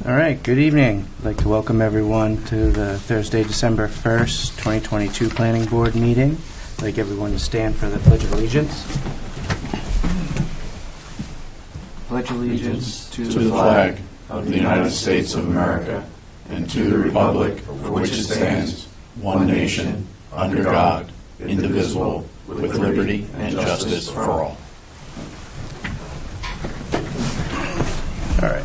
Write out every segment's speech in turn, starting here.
All right, good evening. I'd like to welcome everyone to the Thursday, December 1st, 2022 Planning Board meeting. I'd like everyone to stand for the Pledge of Allegiance. Pledge allegiance to the flag of the United States of America and to the republic for which it stands, one nation, under God, indivisible, with liberty and justice for all. All right.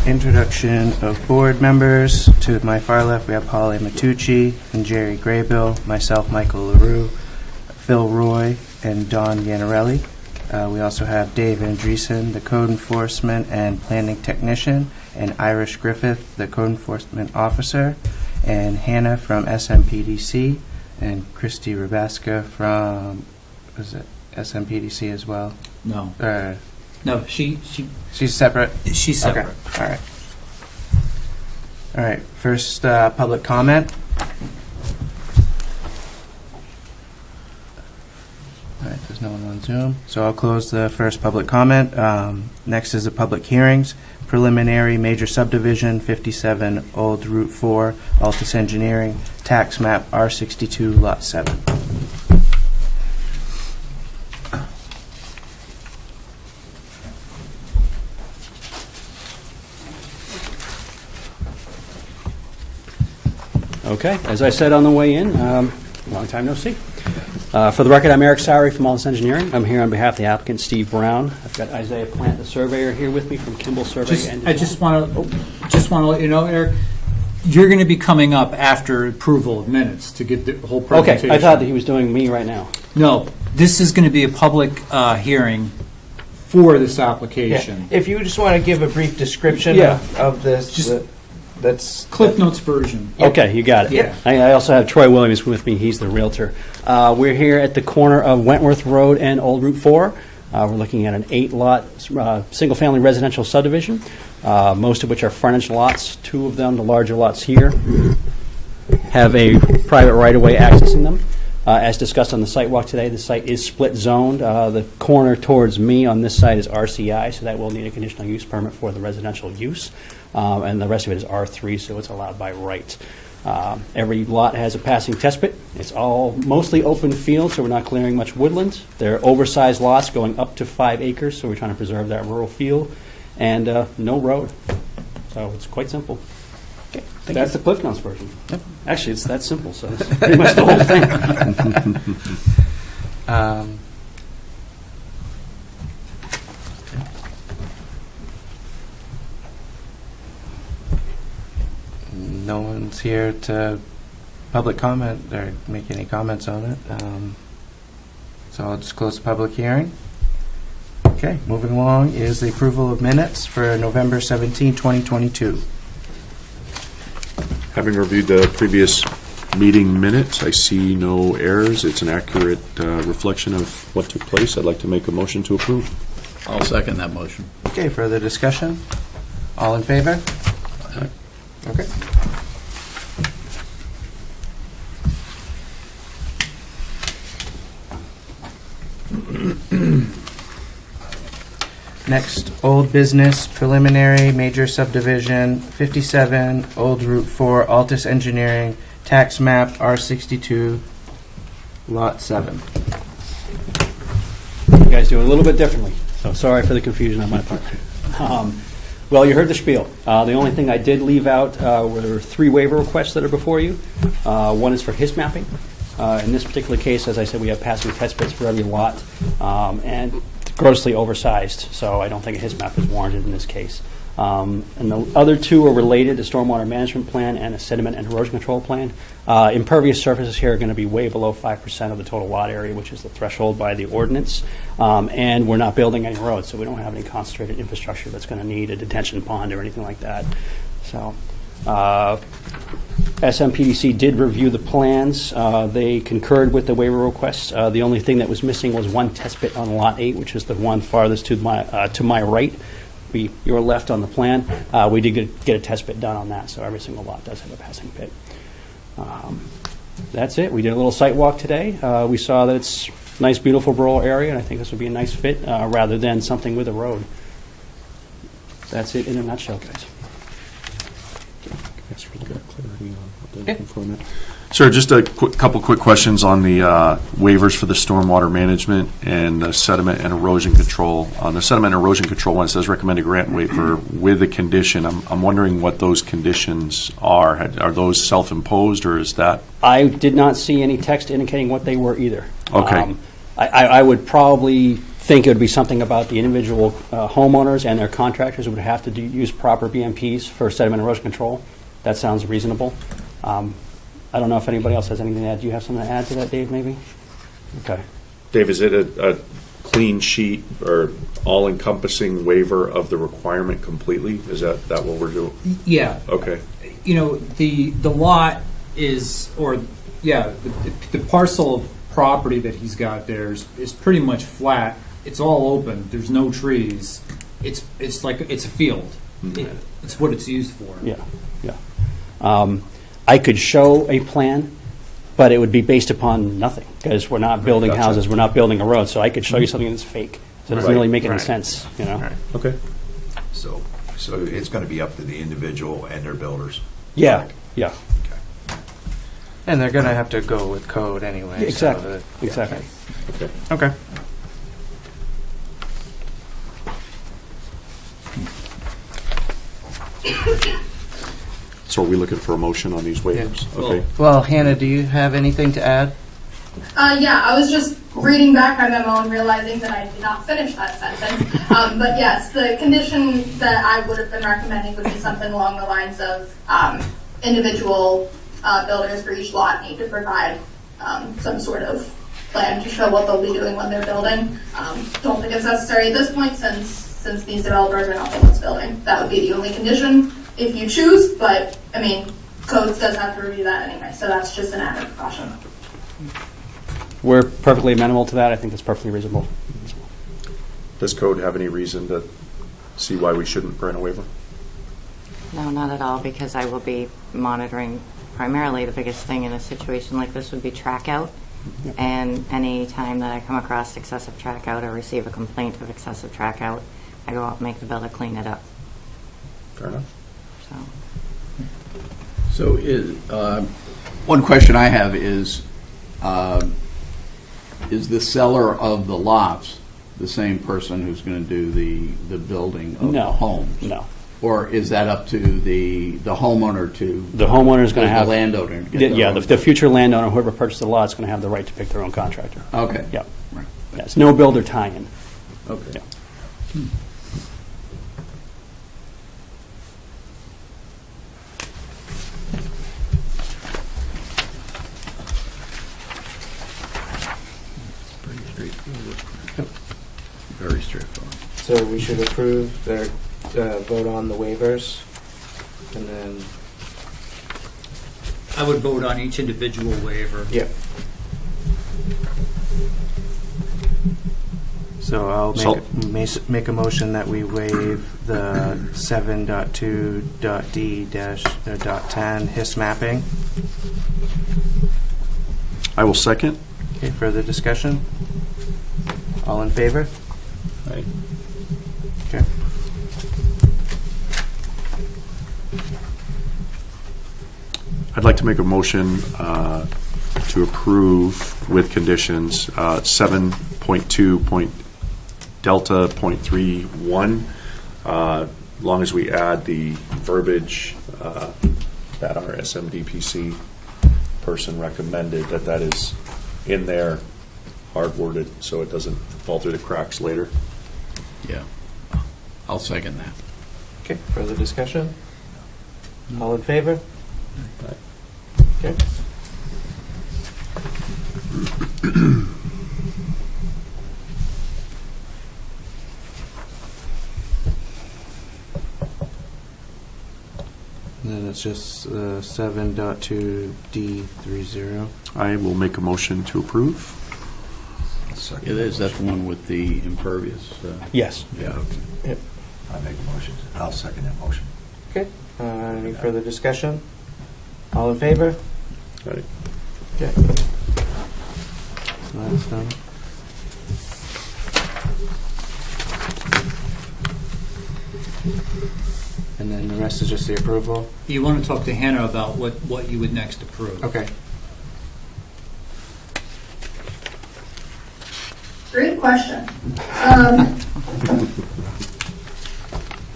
Introduction of board members. To my far left, we have Polly Matucci and Jerry Graybill, myself, Michael LaRue, Phil Roy, and Don Yanarelli. We also have Dave Andreessen, the Code Enforcement and Planning Technician, and Irish Griffith, the Code Enforcement Officer, and Hannah from SMPDC, and Christy Rabaska from, was it SMPDC as well? No. No, she's separate? She's separate. Okay. All right. First, public comment. All right, there's no one on Zoom. So I'll close the first public comment. Next is the public hearings. Preliminary major subdivision, 57 Old Route 4, Altus Engineering, tax map R62, Lot 7. Okay, as I said on the way in, long time no see. For the record, I'm Eric Sowry from Altus Engineering. I'm here on behalf of the applicant, Steve Brown. I've got Isaiah Plant, the surveyor, here with me from Kimball Survey. I just want to let you know, Eric, you're going to be coming up after approval of minutes to get the whole presentation. Okay, I thought that he was doing me right now. No, this is going to be a public hearing for this application. Yeah. If you just want to give a brief description of this, that's Cliff Notes version. Okay, you got it. Yeah. I also have Troy Williams with me. He's the realtor. We're here at the corner of Wentworth Road and Old Route 4. We're looking at an 8-lot single-family residential subdivision, most of which are frontage lots. 2 of them, the larger lots here, have a private right-of-way accessing them. As discussed on the site walk today, the site is split zoned. The corner towards me on this side is RCI, so that will need a conditional use permit for the residential use. And the rest of it is R3, so it's allowed by right. Every lot has a passing test pit. It's all mostly open field, so we're not clearing much woodland. They're oversized lots going up to 5 acres, so we're trying to preserve that rural feel. And no road. So it's quite simple. Okay, that's the Cliff Notes version. Yep. Actually, it's that simple, so it's pretty much the whole thing. No one's here to public comment or make any comments on it. So I'll just close the public hearing. Okay, moving along is the approval of minutes for November 17, 2022. Having reviewed the previous meeting minutes, I see no errors. It's an accurate reflection of what took place. I'd like to make a motion to approve. I'll second that motion. Okay, further discussion? All in favor? Okay. Next, old business, preliminary major subdivision, 57 Old Route 4, Altus Engineering, tax map R62, Lot 7. You guys do it a little bit differently, so sorry for the confusion on my part. Well, you heard the spiel. The only thing I did leave out were 3 waiver requests that are before you. One is for HIS mapping. In this particular case, as I said, we have passing test pits for every lot, and grossly oversized, so I don't think a HIS map is warranted in this case. And the other 2 are related, a stormwater management plan and a sediment and erosion control plan. Impervious surfaces here are going to be way below 5% of the total lot area, which is the threshold by the ordinance. And we're not building any roads, so we don't have any concentrated infrastructure that's going to need a detention pond or anything like that. So SMPDC did review the plans. They concurred with the waiver request. The only thing that was missing was 1 test pit on Lot 8, which is the one farthest to my right. Your left on the plan. We did get a test pit done on that, so every single lot does have a passing pit. That's it. We did a little site walk today. We saw that it's a nice, beautiful rural area, and I think this would be a nice fit rather than something with a road. That's it in a nutshell, guys. Thanks for the clarity on what they're looking for in that. Sir, just a couple quick questions on the waivers for the stormwater management and the sediment and erosion control. On the sediment and erosion control one, it says recommended grant waiver with a condition. I'm wondering what those conditions are. Are those self-imposed, or is that? I did not see any text indicating what they were either. Okay. I would probably think it would be something about the individual homeowners and their contractors would have to use proper BMPs for sediment erosion control. That sounds reasonable. I don't know if anybody else has anything to add. Do you have something to add to that, Dave, maybe? Okay. Dave, is it a clean sheet or all-encompassing waiver of the requirement completely? Is that what we're doing? Yeah. Okay. You know, the lot is, the parcel of property that he's got there is pretty much flat. It's all open. There's no trees. It's like it's a field. It's what it's used for. Yeah. I could show a plan, but it would be based upon nothing because we're not building Gotcha. houses, we're not building a road. So I could show you something that's fake. So it doesn't Right. really make any Right. sense, you know. Right. Okay. So it's going to be up to the individual and their builders. Yeah. Yeah. And they're going to have to go with code anyway. Exactly. So Exactly. Okay. Okay. So are we looking for a motion on these waivers? Yeah. Okay. Well, Hannah, do you have anything to add? Yeah, I was just reading back my memo and realizing that I did not finish that sentence. But yes, the condition that I would have been recommending would be something along the lines of individual builders for each lot need to provide some sort of plan to show what they'll be doing when they're building. Don't think it's necessary at this point since these developers are not the ones building. That would be the only condition if you choose, but I mean, codes does have to review that anyway, so that's just an added precaution. We're perfectly amenable to that. I think that's perfectly reasonable. Does code have any reason to see why we shouldn't grant a waiver? No, not at all, because I will be monitoring primarily the biggest thing in a situation like this would be track out. And any time that I come across excessive track out or receive a complaint of excessive track out, I go out and make the builder clean it up. Fair enough. So One question I have is the seller of the lots the same person who's going to do the building of the homes? No. Or is that up to the homeowner to... The homeowner is going to have... The landowner. to get their Yeah, own- the future landowner, whoever purchased the lot, is going to have the right to pick their own contractor. Okay. Yeah. Right. Yeah, it's no builder tie-in. Okay. Yeah. Very straightforward. So we should approve or vote on the waivers, and then. I would vote on each individual waiver. Yep. So I'll make a motion that we waive the 7.2.d-.10 HIS mapping. I will second. Okay, further discussion? All in favor? Aye. Okay. I'd like to make a motion to approve with conditions 7.2.delta.31, as long as we add the verbiage that our SMDPC person recommended, that is in there, hard worded, so it doesn't fall through the cracks later. Yeah. I'll second that. Okay, further discussion? All in favor? Okay. And then it's just 7.2D30. I will make a motion to approve. It is. That's the one with the impervious. Yes. Yeah. Yep. I make a motion. I'll second that motion. Okay. Any further discussion? All in favor? Aye. Okay. So that's done. and then the rest is just the approval? You want to talk to Hannah about what you would next approve. Okay. Great question.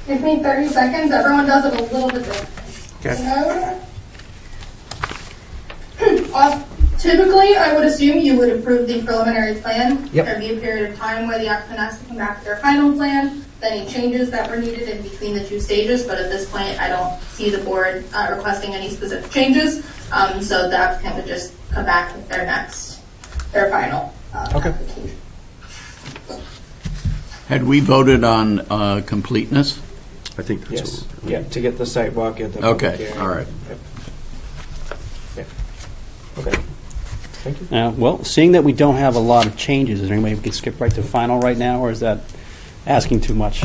Give me 30 seconds. Everyone does it a little bit different. Okay. Typically, I would assume you would approve the preliminary plan. Yep. There'd be a period of time where the applicant has to come back with their final plan, any changes that were needed in between the two stages, but at this point, I don't see the board requesting any specific changes, so the applicant would just come back with their final application. Had we voted on completeness? I think that's Yes. what Yeah, to get the site walk at the public Okay, hearing. all right. Yep. Yeah. Okay. Thank you. Well, seeing that we don't have a lot of changes, is there any way we could skip right to final right now, or is that asking too much?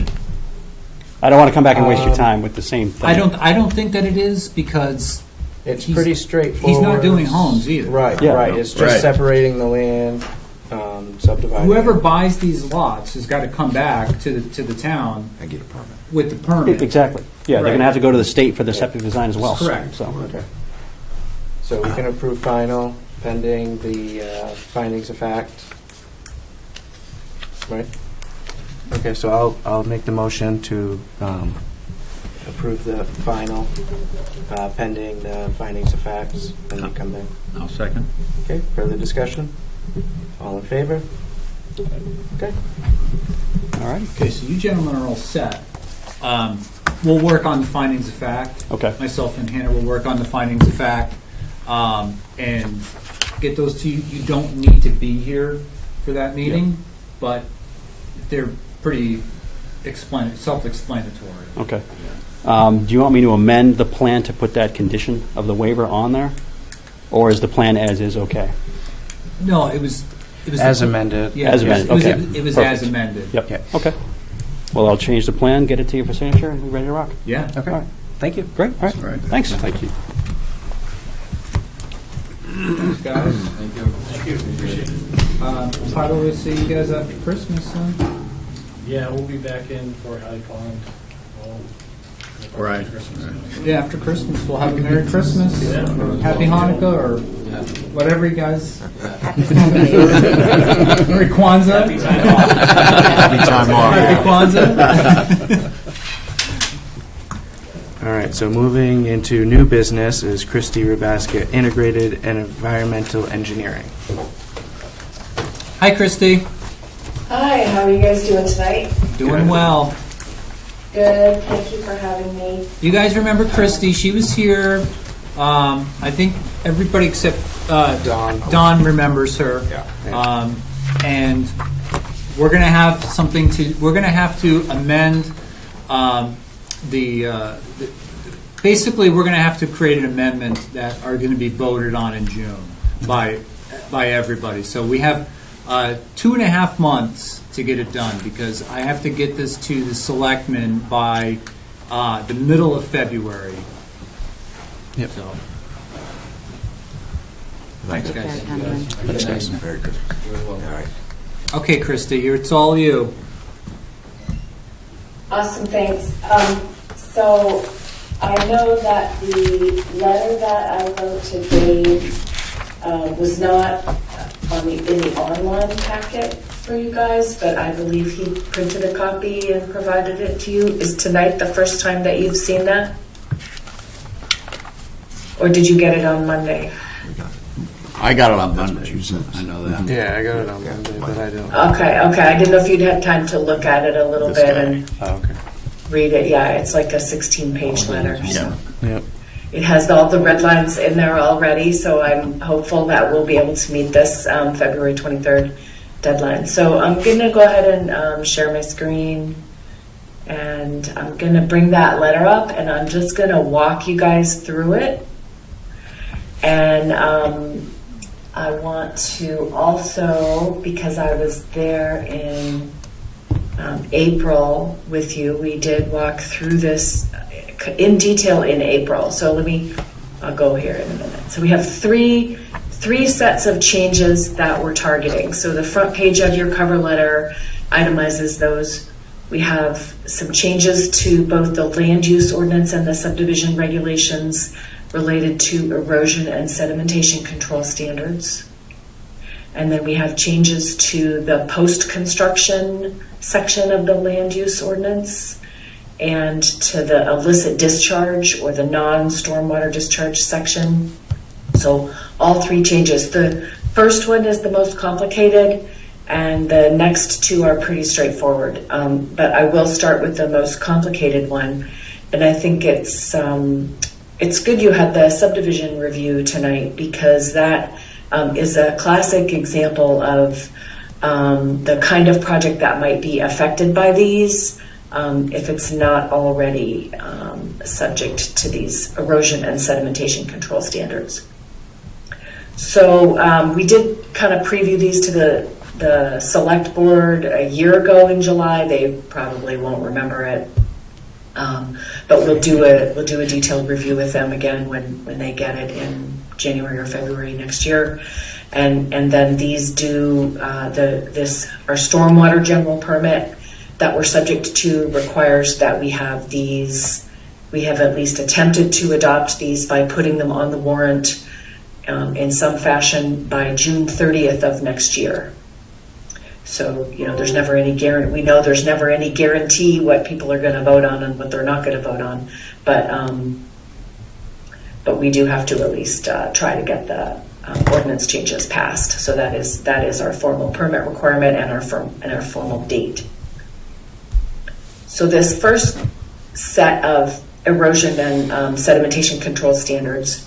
I don't want to come back and waste your time with the same thing. I don't think that it is, because It's He's- pretty straightforward. he's not doing homes either. Right, Yeah. right. It's just Right. separating the land, subdividing. Whoever it. buys these lots has got to come back to the town I get a permit. with the permit. Exactly. Yeah, they're Right. going to have to go to the state for their septic design as well. Correct. So, Okay. So we can approve final pending the findings of fact. Right? Okay, so I'll make the motion to approve the final pending the findings of facts, and then come back. I'll second. Okay, further discussion? All in favor? Okay. all right. Okay, so you gentlemen are all set. We'll work on the findings of fact. Okay. Myself and Hannah will work on the findings of fact and get those to you. You don't need to be here for that meeting, but they're pretty self-explanatory. Okay. Do you want me to amend the plan to put that condition of the waiver on there? Or is the plan as is okay? No, it was As amended. Yeah, As amended, okay. It was Perfect. as amended. Yep. Yeah. Okay. Well, I'll change the plan, get it to you for signature, and we're ready to rock. Yeah. Okay. All right. Thank you. Great. All right. All right. Thanks. Thank you. Thanks, guys. Thank you. Probably see you guys after Christmas, then. Yeah, we'll be back in for Alley Pond. Right. Yeah, after Christmas, we'll have a Merry Christmas, or Happy Hanukkah, or whatever you guys. Merry Kwanzaa. Happy time off. Happy time off. Happy Kwanzaa. All right, so moving into new business is Christy Rubaska, Integrated and Environmental Engineering. Hi, Christy. Hi, how are you guys doing tonight? Doing well. Good, thank you for having me. You guys remember Christy? She was here. I think everybody except Dawn. Don remembers her. Yeah. And we're going to have something to. We're going to have to amend basically, we're going to have to create an amendment that are going to be voted on in June by everybody. So we have 2.5 months to get it done, because I have to get this to the selectmen by the middle of February. Yep. So, Thanks, guys. That's nice. Merry Christmas. All right. Okay, Christy, it's all you. Awesome, thanks. So I know that the letter that I wrote to Dave was not in the online packet for you guys, but I believe he printed a copy and provided it to you. Is tonight the first time that you've seen that? Or did you get it on Monday? I got it on Monday. I know that. Yeah, I got it on Monday, but I don't. Okay. I didn't know if you'd had time to look at it a little This bit guy. and Oh, okay. read it. Yeah, it's like a 16-page letter. Yeah. Yep. It has all the red lines in there already, so I'm hopeful that we'll be able to meet this February 23rd deadline. So I'm going to go ahead and share my screen, and I'm going to bring that letter up, and I'm just going to walk you guys through it. And I want to also, because I was there in April with you, we did walk through this in detail in April. So I'll go here in a minute. So we have three sets of changes that we're targeting. So the front page of your cover letter itemizes those We have some changes to both the land use ordinance and the subdivision regulations related to erosion and sedimentation control standards. And then we have changes to the post-construction section of the land use ordinance and to the illicit discharge or the non-stormwater discharge section. So all three changes. The first one is the most complicated, and the next two are pretty straightforward. But I will start with the most complicated one, and I think it's good you had the subdivision review tonight, because that is a classic example of the kind of project that might be affected by these if it's not already subject to these erosion and sedimentation control standards. So we did kind of preview these to the select board a year ago in July. They probably won't remember it, but we'll do a detailed review with them again when they get it in January or February next year. And then these do our stormwater general permit that we're subject to requires that we have at least attempted to adopt these by putting them on the warrant in some fashion by June 30th of next year. So, there's never any guarantee. We know there's never any guarantee what people are going to vote on and what they're not going to vote on. But we do have to at least try to get the ordinance changes passed. So that is our formal permit requirement and our formal date. So this first set of erosion and sedimentation control standards,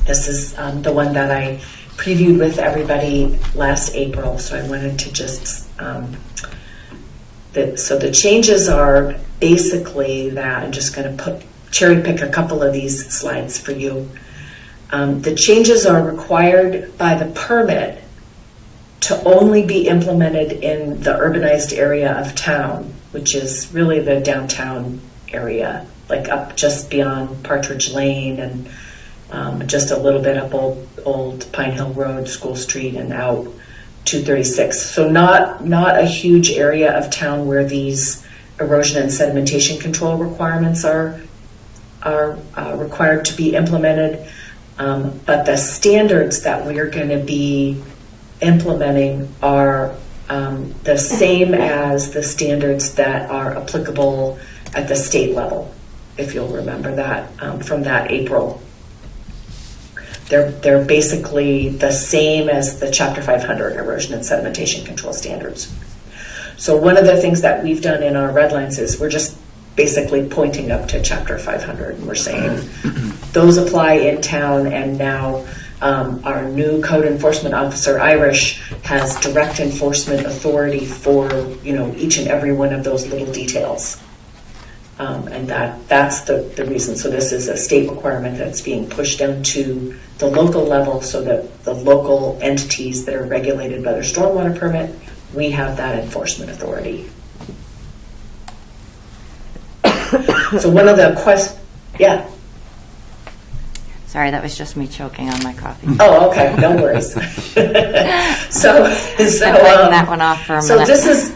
this is the one that I previewed with everybody last April. So I wanted to just so the changes are basically that. I'm just going to cherry pick a couple of these slides for you. The changes are required by the permit to only be implemented in the urbanized area of town, which is really the downtown area, like up just beyond Partridge Lane and just a little bit up Old Pine Hill Road, School Street, and out 236. So not a huge area of town where these erosion and sedimentation control requirements are required to be implemented. But the standards that we are going to be implementing are the same as the standards that are applicable at the state level, if you'll remember that from that April. They're basically the same as the Chapter 500 erosion and sedimentation control standards. So one of the things that we've done in our red lines is we're just basically pointing up to Chapter 500, and we're saying those apply in town, and now our new code enforcement officer, Irish, has direct enforcement authority for each and every one of those little details. And that's the reason. So this is a state requirement that's being pushed down to the local level, so that the local entities that are regulated by their stormwater permit, we have that enforcement authority. So one of the questions, yeah. Sorry, that was just me choking on my coffee. Oh, okay, no worries. so that one off for a minute. So this is.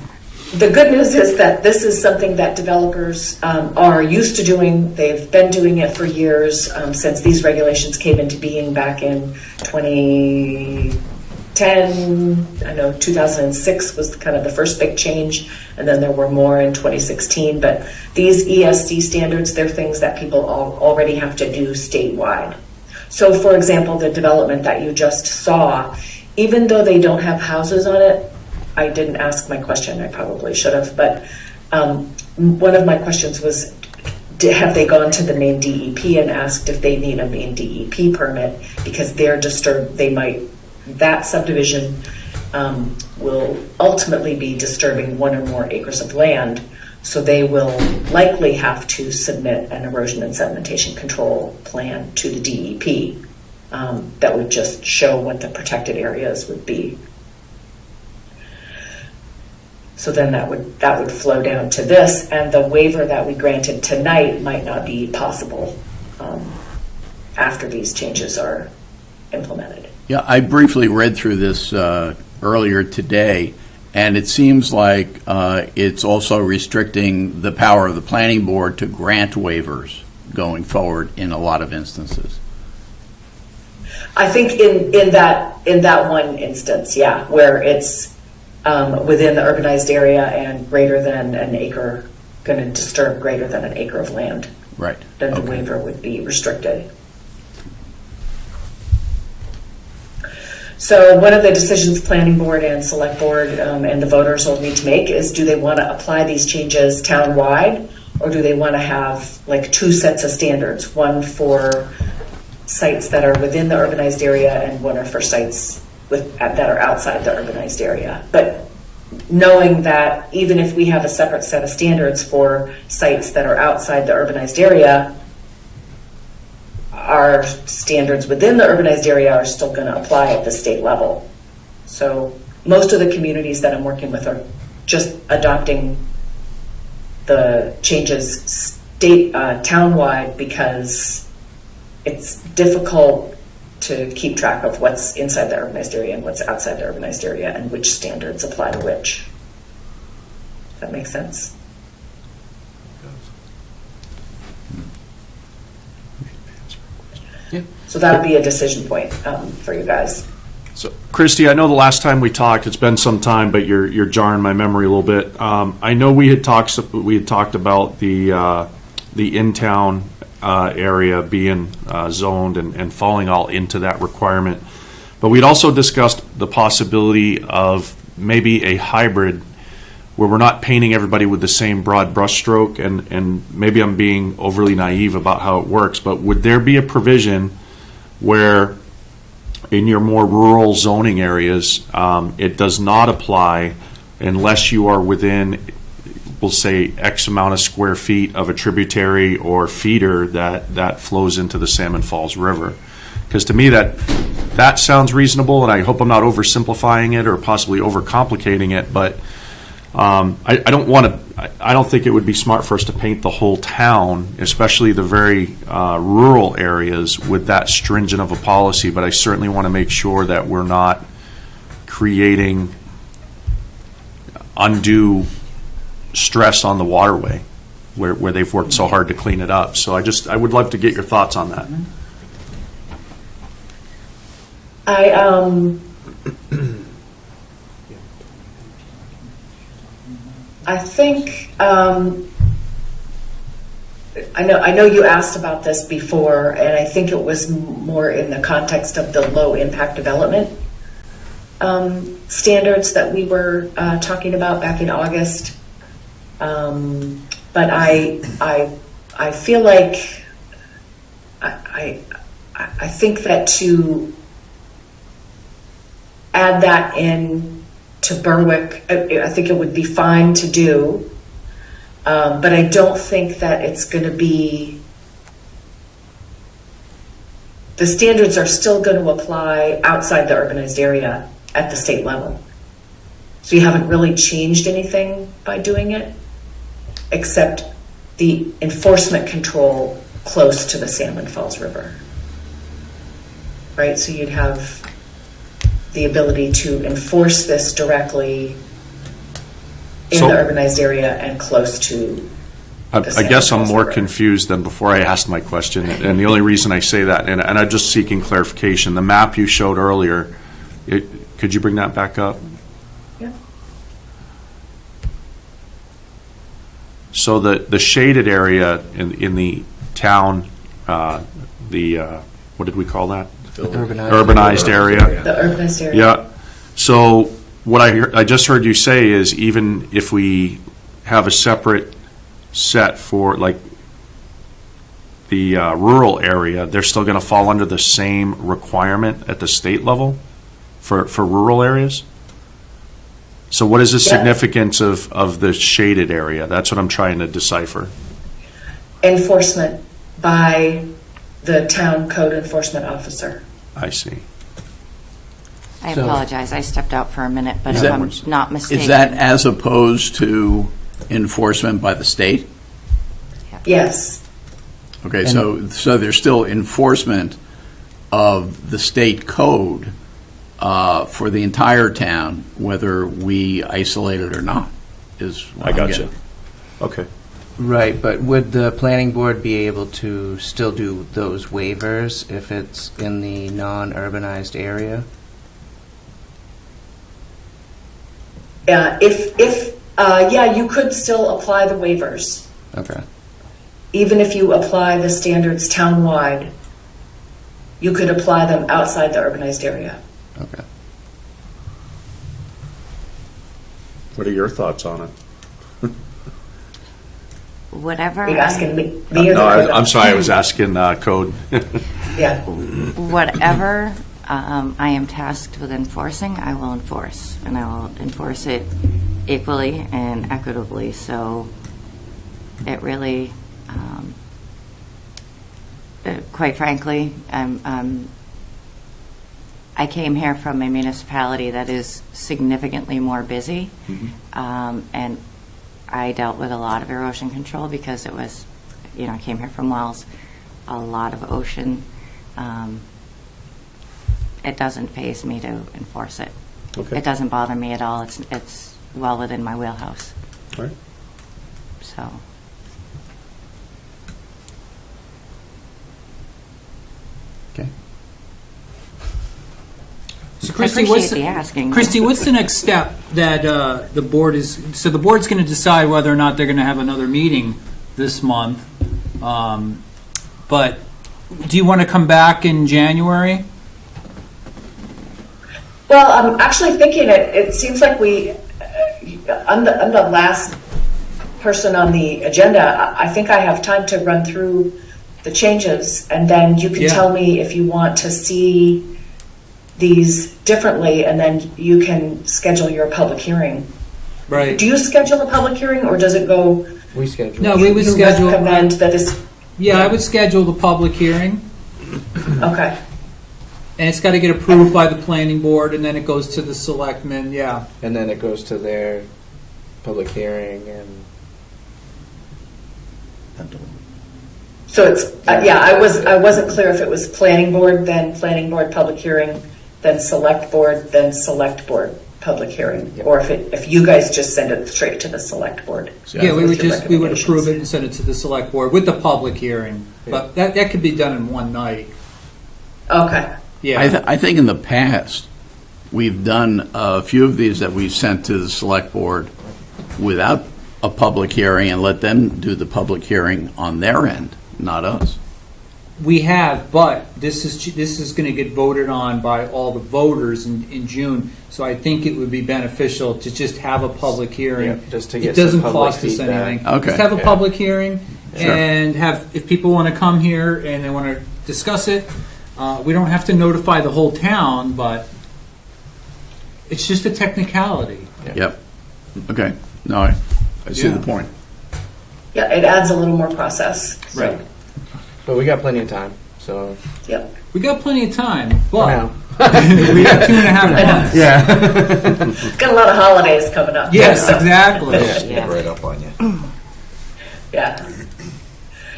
The good news is that this is something that developers are used to doing. They've been doing it for years since these regulations came into being back in 2010. I know 2006 was kind of the first big change, and then there were more in 2016. But these ESD standards, they're things that people already have to do statewide. So, for example, the development that you just saw, even though they don't have houses on it, I didn't ask my question, I probably should have, but one of my questions was, have they gone to the Maine DEP and asked if they need a Maine DEP permit, because they're disturbed, that subdivision will ultimately be disturbing one or more acres of land, so they will likely have to submit an erosion and sedimentation control plan to the DEP that would just show what the protected areas would be. So then that would flow down to this, and the waiver that we granted tonight might not be possible after these changes are implemented. Yeah, I briefly read through this earlier today, And it seems like it's also restricting the power of the planning board to grant waivers going forward in a lot of instances. I think in that one instance, yeah, where it's within the urbanized area and greater than an acre, going to disturb greater than an acre of land, Right. then the Okay. waiver would be restricted. So one of the decisions planning board and select board and the voters will need to make is, do they want to apply these changes town-wide, or do they want to have like two sets of standards, one for sites that are within the urbanized area and one are for sites that are outside the urbanized area? But knowing that even if we have a separate set of standards for sites that are outside the urbanized area, our standards within the urbanized area are still going to apply at the state level. So most of the communities that I'm working with are just adopting the changes town-wide, because it's difficult to keep track of what's inside the urbanized area and what's outside the urbanized area and which standards apply to which. Does that make sense? Yeah. So that would be a decision point for you guys. So, Christy, I know the last time we talked, it's been some time, but you're jarring my memory a little bit. I know we had talked about the in-town area being zoned and falling all into that requirement, but we'd also discussed the possibility of maybe a hybrid where we're not painting everybody with the same broad brushstroke, and maybe I'm being overly naive about how it works, but would there be a provision where in your more rural zoning areas, it does not apply unless you are within, we'll say, X amount of square feet of a tributary or feeder that flows into the Salmon Falls River? Because to me that sounds reasonable, and I hope I'm not oversimplifying it or possibly overcomplicating it, but I don't think it would be smart for us to paint the whole town, especially the very rural areas, with that stringent of a policy. But I certainly want to make sure that we're not creating undue stress on the waterway where they've worked so hard to clean it up. So I would love to get your thoughts on that. I think I know you asked about this before, and I think it was more in the context of the low impact development standards that we were talking about back in August. But I feel like I think that to add that in to Berwick, I think it would be fine to do, but I don't think that it's going to be, the standards are still going to apply outside the urbanized area at the state level. So you haven't really changed anything by doing it, except the enforcement control close to the Salmon Falls River. Right, so you'd have the ability to enforce this directly in the urbanized area and close to I guess I'm more confused than before I asked my question, and the only reason I say that, and I'm just seeking clarification, the map you showed earlier, could you bring that back up? Yeah. So the shaded area in the town, what did we call that? Urbanized area. The urbanized area. Yeah. So what I just heard you say is, even if we have a separate set for like the rural area, they're still going to fall under the same requirement at the state level for rural areas? So what is the significance of the shaded area? That's what I'm trying to decipher. Enforcement by the town code enforcement officer. I see. I apologize. I stepped out for a minute, but if I'm not mistaken. Is that as opposed to enforcement by the state? Yes. Okay, so there's still enforcement of the state code for the entire town, whether we isolate it or not, is what I I'm got getting. you. Okay. Right, but would the planning board be able to still do those waivers if it's in the non-urbanized area? Yeah, you could still apply the waivers. Okay. Even if you apply the standards town-wide, you could apply them outside the urbanized area. Okay. What are your thoughts on it? Whatever. Are you asking me or No, the I'm sorry, I was asking code. Yeah. Whatever I am tasked with enforcing, I will enforce, and I will enforce it equally and equitably. So it really, quite frankly, I came here from a municipality that is significantly more busy, and I dealt with a lot of erosion control because it was, I came here from Wells, a lot of ocean. It doesn't faze me to enforce it. Okay. It doesn't bother me at all. It's well within my wheelhouse. All right. So. Okay. So I Christy, appreciate the asking. Christy, what's the next step that the board is? So the board's going to decide whether or not they're going to have another meeting this month. But do you want to come back in January? Well, I'm actually thinking it seems like I'm the last person on the agenda. I think I have time to run through the changes, and then you can tell me if you want to see these differently, and then you can schedule your public hearing. Right. Do you schedule a public hearing, or does it go? We schedule. No, we would you schedule. recommend that this. Yeah, I would schedule the public hearing, Okay. and it's got to get approved by the planning board, and then it goes to the selectmen. Yeah. And then it goes to their public hearing and. So it's I wasn't clear if it was planning board, then planning board public hearing, then select board public hearing, Yep. or if you guys just send it straight to the select board. Yeah, we with would your we would recommendations. approve it and send it to the select board with the public hearing. Yeah. But that could be done in one night. Okay. Yeah. I think in the past, we've done a few of these that we've sent to the select board without a public hearing and let them do the public hearing on their end, not us. We have, but this is going to get voted on by all the voters in June. So I think it would be beneficial to just have a public hearing. Yeah, just to get it doesn't some public cost us feedback. anything. Okay. Just have a Yeah. public hearing Sure. and have if people want to come here and they want to discuss it. We don't have to notify the whole town, but it's just a technicality. Yep. Okay. No, I see Yeah. the point. Yeah, it adds a little more process. So, Right. But we got plenty of time, so. Yep. We got plenty of time, but Now. we got 2.5 months. Yeah. Got a lot of holidays coming up. Yes, So, exactly. Yeah. Right up on you. yeah.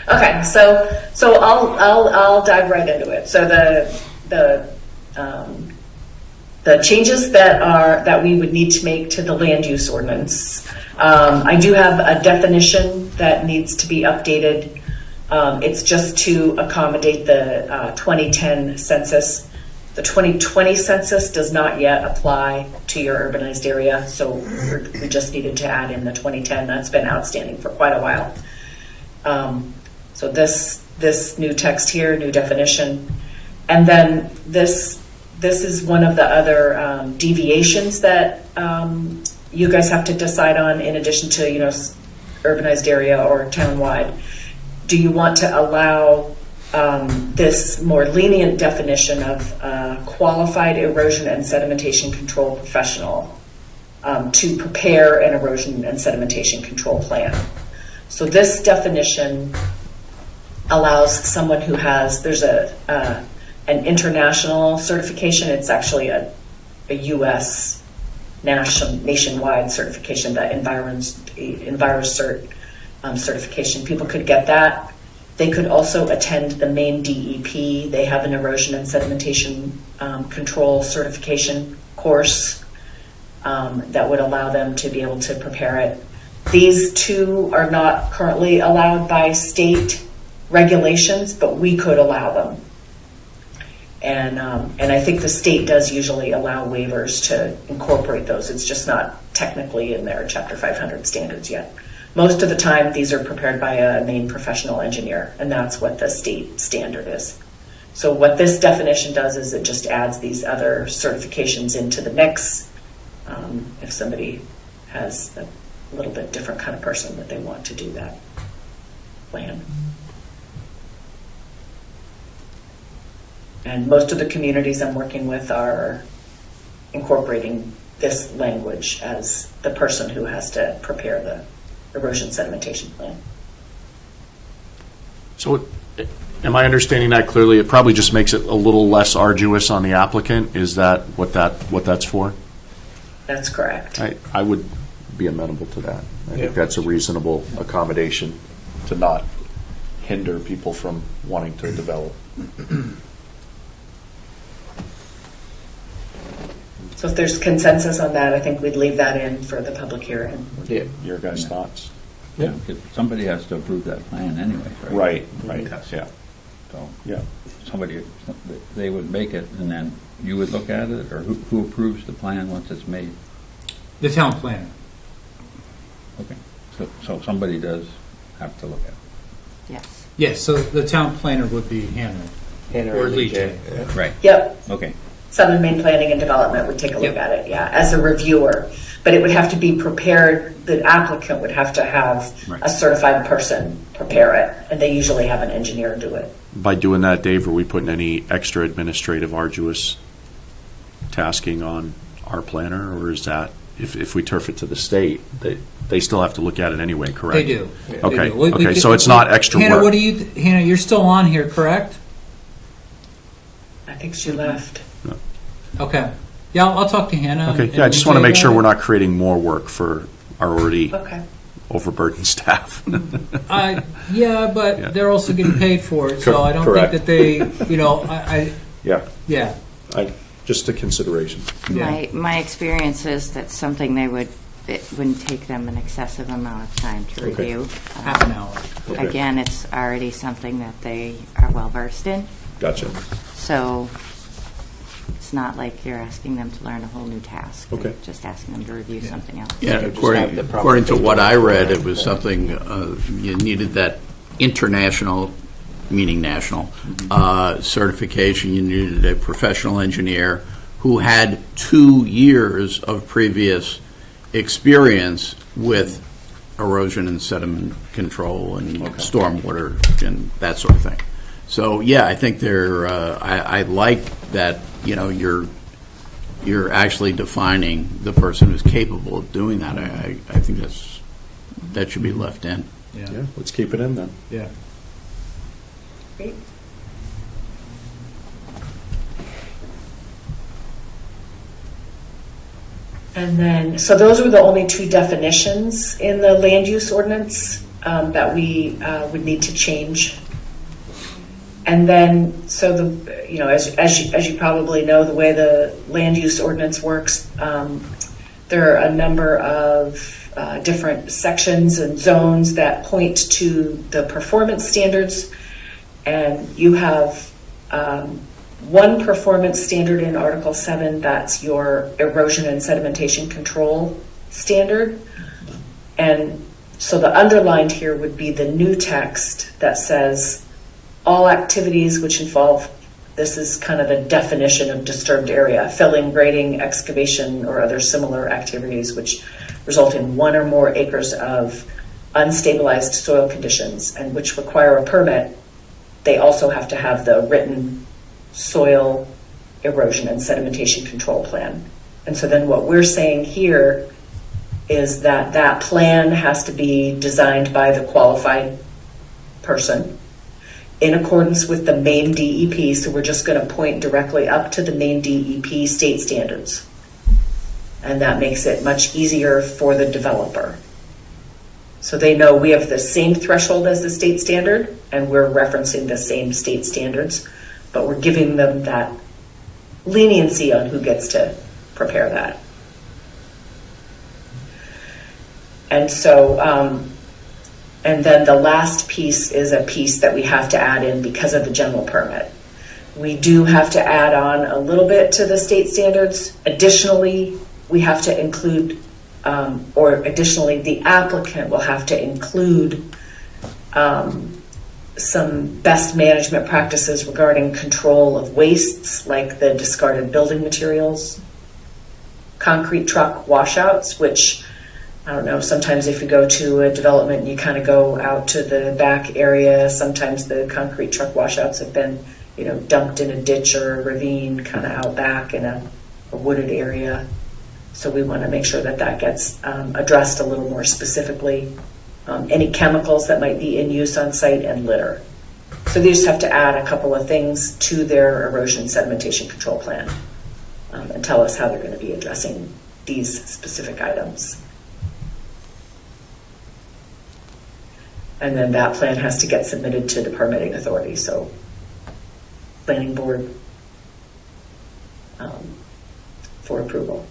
Okay, so I'll dive right into it. So the changes that we would need to make to the land use ordinance. I do have a definition that needs to be updated. It's just to accommodate the 2010 census. The 2020 census does not yet apply to your urbanized area, so we just needed to add in the 2010. That's been outstanding for quite a while. So this new text here, new definition, and then this is one of the other deviations that you guys have to decide on in addition to urbanized area or townwide. Do you want to allow this more lenient definition of qualified erosion and sedimentation control professional to prepare an erosion and sedimentation control plan? So this definition allows someone who has, there's an international certification. It's actually a U.S. nationwide certification, that EnviroCert certification. People could get that. They could also attend the Maine DEP. They have an erosion and sedimentation control certification course that would allow them to be able to prepare it. These two are not currently allowed by state regulations, but we could allow them. And I think the state does usually allow waivers to incorporate those. It's just not technically in their Chapter 500 standards yet. Most of the time, these are prepared by a Maine professional engineer, and that's what the state standard is. So what this definition does is it just adds these other certifications into the mix if somebody has a little bit different kind of person that they want to do that plan. And most of the communities I'm working with are incorporating this language as the person who has to prepare the erosion sedimentation plan. So am I understanding that clearly? It probably just makes it a little less arduous on the applicant. Is that what that's for? That's correct. I would be amenable to that. I think that's a reasonable accommodation to not hinder people from wanting to develop. So if there's consensus on that, I think we'd leave that in for the public hearing. Yeah. Your guys' thoughts? Yeah, 'cause somebody has to approve that plan anyway, right? Right, yeah. So, Yeah. they would make it, and then you would look at it, or who approves the plan once it's made? The town planner. Okay, so somebody does have to look at it. Yes. Yes, so the town planner would be Hannah. Or Lee J. Right. Yep. Okay. Southern Maine Planning and Development would take a look at it, as a reviewer. But it would have to be prepared, the applicant would have to have a certified person prepare it, and they usually have an engineer do it. By doing that, Dave, are we putting any extra administrative arduous tasking on our planner, or is that, if we turf it to the state, they still have to look at it anyway, correct? They do. Okay, They do. okay, so it's not extra Hannah, work. what do you, Hannah, you're still on here, correct? I think she left. Okay. Yeah, I'll talk to Hannah. Okay, and yeah, I just want to Lee J make sure about we're it. not creating more work for our already Okay. overburdened staff. Yeah, but Yeah. they're also getting paid for it, so I don't Correct. think that they, Yeah, yeah. just a consideration. Yeah. My experience is that something it wouldn't take them an excessive amount of time to Okay. review. Half an hour. Okay. Again, it's already something that they are well versed in, Gotcha. so it's not like you're asking them to learn a whole new task. You're Okay. just asking them to review something else. Yeah, according to what I read, it was something, you needed that international, meaning national, certification. You needed a professional engineer who had 2 years of previous experience with erosion and sediment control and stormwater and that sort of thing. So, yeah, I think I like that, you're actually defining the person who's capable of doing that. I think that should be left in. Yeah. Yeah, let's keep it in then. Yeah. Great. And then, so those were the only two definitions in the land use ordinance that we would need to change. And then, so as you probably know, the way the land use ordinance works, there are a number of different sections and zones that point to the performance standards, and you have one performance standard in Article 7, that's your erosion and sedimentation control standard. And so the underlined here would be the new text that says all activities which involve, this is kind of the definition of disturbed area, filling, grading, excavation, or other similar activities which result in 1 or more acres of unstabilized soil conditions and which require a permit. They also have to have the written soil erosion and sedimentation control plan. And so then what we're saying here is that that plan has to be designed by the qualified person in accordance with the Maine DEP. So we're just going to point directly up to the Maine DEP state standards. And that makes it much easier for the developer. So they know we have the same threshold as the state standard, and we're referencing the same state standards, but we're giving them that leniency on who gets to prepare that. And so, and then the last piece is a piece that we have to add in because of the general permit. We do have to add on a little bit to the state standards. Additionally, we have to include, additionally, the applicant will have to include some best management practices regarding control of wastes, like the discarded building materials, concrete truck washouts, which, I don't know, sometimes if you go to a development, you kind of go out to the back area. Sometimes the concrete truck washouts have been, dumped in a ditch or a ravine kind of out back in a wooded area. So we want to make sure that that gets addressed a little more specifically. Any chemicals that might be in use on site, and litter. So they just have to add a couple of things to their erosion sedimentation control plan and tell us how they're going to be addressing these specific items. And then that plan has to get submitted to the permitting authority, so planning board for approval.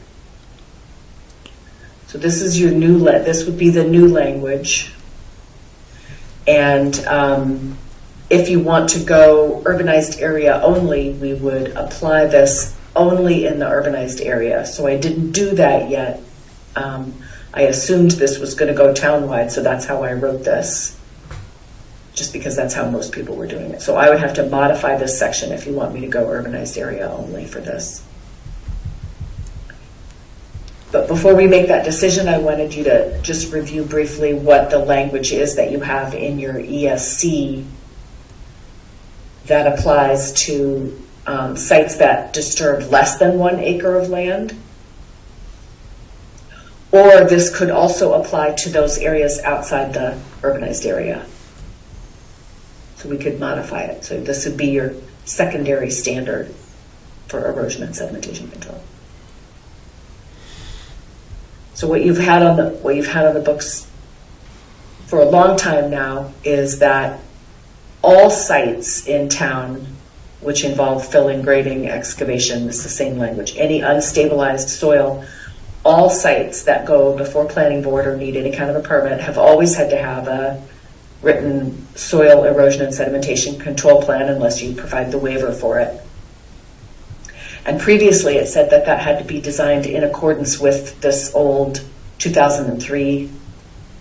So this is your new, this would be the new language. And if you want to go urbanized area only, we would apply this only in the urbanized area. So I didn't do that yet. I assumed this was going to go townwide, so that's how I wrote this, just because that's how most people were doing it. So I would have to modify this section if you want me to go urbanized area only for this. But before we make that decision, I wanted you to just review briefly what the language is that you have in your ESC that applies to sites that disturb less than 1 acre of land. Or this could also apply to those areas outside the urbanized area. So we could modify it. So this would be your secondary standard for erosion and sedimentation control. So what you've had on the books for a long time now is that all sites in town which involve filling, grading, excavation, it's the same language, any unstabilized soil, all sites that go before planning board or need any kind of a permit have always had to have a written soil erosion and sedimentation control plan unless you provide the waiver for it. And previously it said that that had to be designed in accordance with this old 2003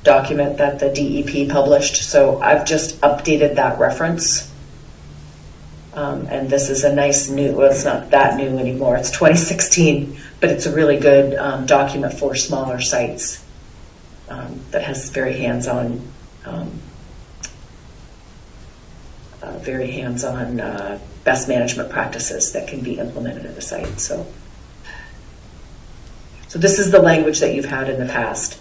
document that the DEP published. So I've just updated that reference. And this is a nice new, well, it's not that new anymore. It's 2016, but it's a really good document for smaller sites that has very hands-on best management practices that can be implemented at a site. So this is the language that you've had in the past.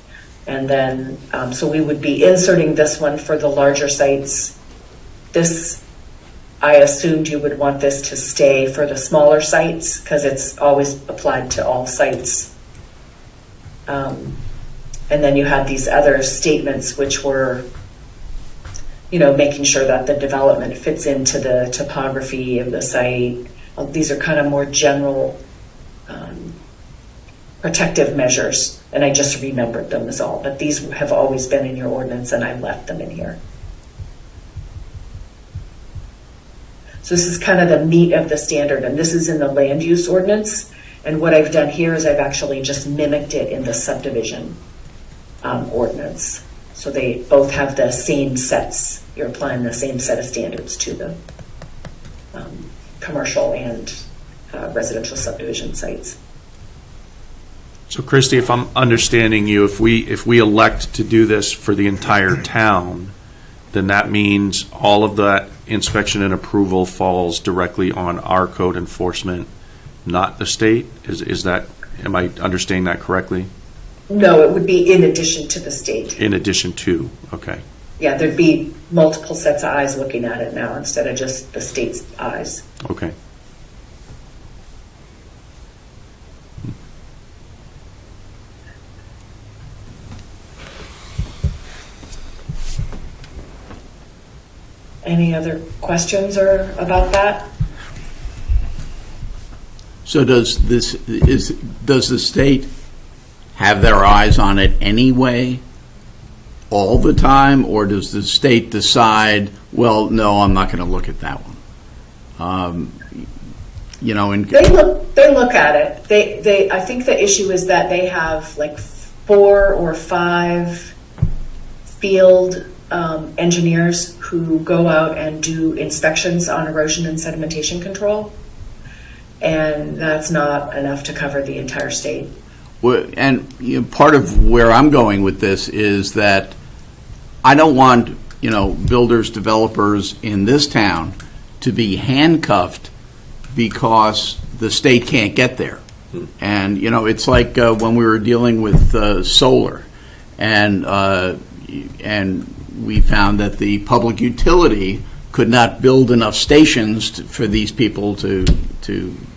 And then, so we would be inserting this one for the larger sites. This, I assumed you would want this to stay for the smaller sites because it's always applied to all sites. And then you had these other statements which were, making sure that the development fits into the topography of the site. These are kind of more general protective measures, and I just remembered them as all. But these have always been in your ordinance, and I left them in here. So this is kind of the meat of the standard, and this is in the land use ordinance. And what I've done here is I've actually just mimicked it in the subdivision ordinance. So they both have the same sets. You're applying the same set of standards to the commercial and residential subdivision sites. So Christy, if I'm understanding you, if we elect to do this for the entire town, then that means all of that inspection and approval falls directly on our code enforcement, not the state? Is that, am I understanding that correctly? No, it would be in addition to the state. In addition to, okay. Yeah, there'd be multiple sets of eyes looking at it now instead of just the state's eyes. Okay. Any other questions or about that? So does the state have their eyes on it anyway, all the time, or does the state decide, well, no, I'm not going to look at that one? You know, They look at it. They I think the issue is that they have like 4 or 5 field engineers who go out and do inspections on erosion and sedimentation control, and that's not enough to cover the entire state. Well, and you know, part of where I'm going with this is that I don't want, you know, builders, developers in this town to be handcuffed because the state can't get there. And, you know, it's like when we were dealing with solar, and we found that the public utility could not build enough stations for these people to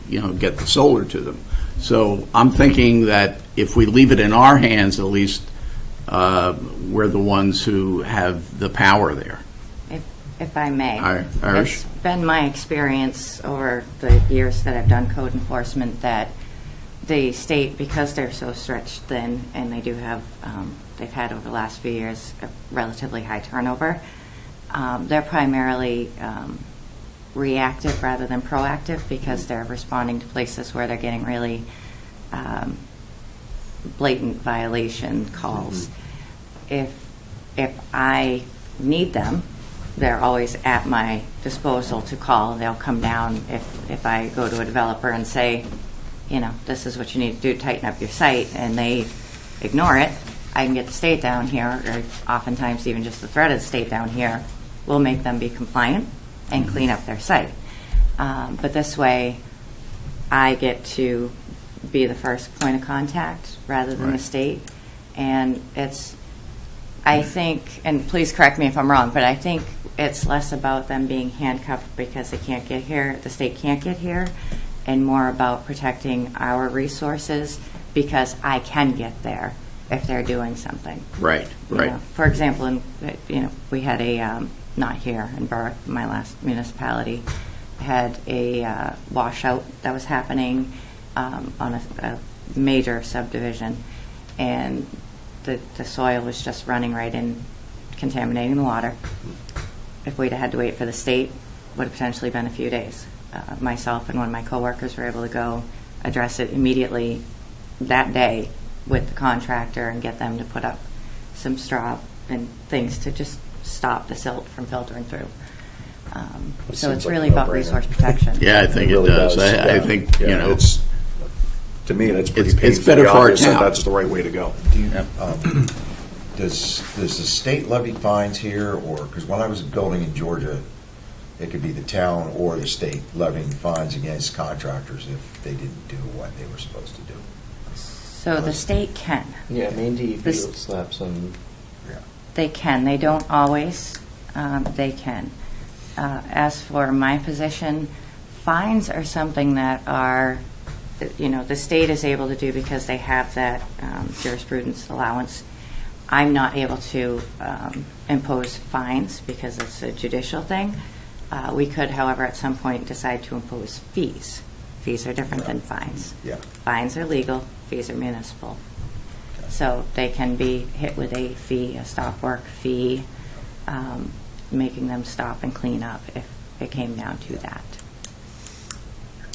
you know, get the solar to them. So I'm thinking that if we leave it in our hands, at least we're the ones who have the power there. If I may. Irish? It's been my experience over the years that I've done code enforcement that the state, because they're so stretched thin, and they do have, they've had over the last few years a relatively high turnover, they're primarily reactive rather than proactive because they're responding to places where they're getting really blatant violation calls. If I need them, they're always at my disposal to call. They'll come down if I go to a developer and say, you know, this is what you need to do to tighten up your site, and they ignore it. I can get the state down here, or oftentimes even just the threat of the state down here will make them be compliant and clean up their site. But this way, I get to be the first point of contact rather than the state. And it's, I think, and please correct me if I'm wrong, but I think it's less about them being handcuffed because they can't get here, the state can't get here, and more about protecting our resources because I can get there if they're doing something. Right, right. You know, for example, we had a, not here in Berwick, my last municipality, had a washout that was happening on a major subdivision, and the soil was just running right in, contaminating the water. If we'd had to wait for the state, would have potentially been a few days. Myself and one of my coworkers were able to go address it immediately that day with the contractor and get them to put up some straw and things to just stop the silt from filtering through. So it's really about resource protection. Yeah, I think it really does. does. I think, you know, it's, to me, that's pretty it's painfully better for our obvious that town. that's the right way to go. Does the state levy fines here, or, because when I was building in Georgia, it could be the town or the state levying fines against contractors if they didn't do what they were supposed to do? So the state can. Yeah, Maine DEP This- will slap some. They can. They don't always. They can. As for my position, fines are something that are, you know, the state is able to do because they have that jurisprudence allowance. I'm not able to impose fines because it's a judicial thing. We could, however, at some point decide to impose fees. Fees are different than fines. Yeah. Fines are legal, fees are municipal. So they can be hit with a fee, a stop work fee, making them stop and clean up if it came down to that.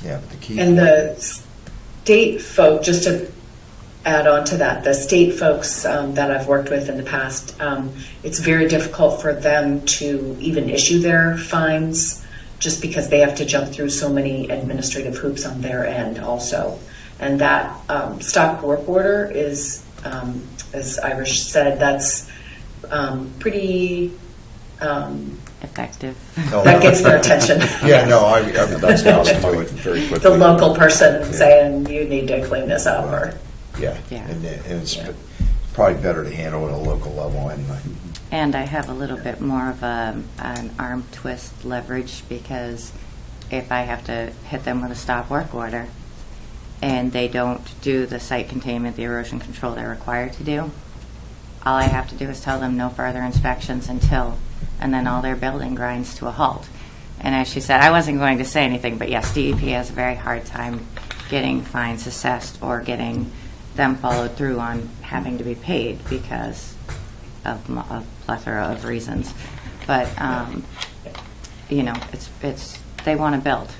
Yeah, but the key. And the state folk, just to add on to that, the state folks that I've worked with in the past, it's very difficult for them to even issue their fines just because they have to jump through so many administrative hoops on their end also. And that stop work order is, as Irish said, that's pretty Effective. that gets their attention. Yeah, no, I That's how to do it very quickly. The local person saying you need to clean this up, or Yeah, Yeah. and it's probably better to handle it at a local level anyway. And I have a little bit more of an arm twist leverage because if I have to hit them with a stop work order and they don't do the site containment, the erosion control they're required to do, all I have to do is tell them no further inspections until and then all their building grinds to a halt. And as she said, I wasn't going to say anything, but yes, DEP has a very hard time getting fines assessed or getting them followed through on having to be paid because of a plethora of reasons. But you know, it's they want to build,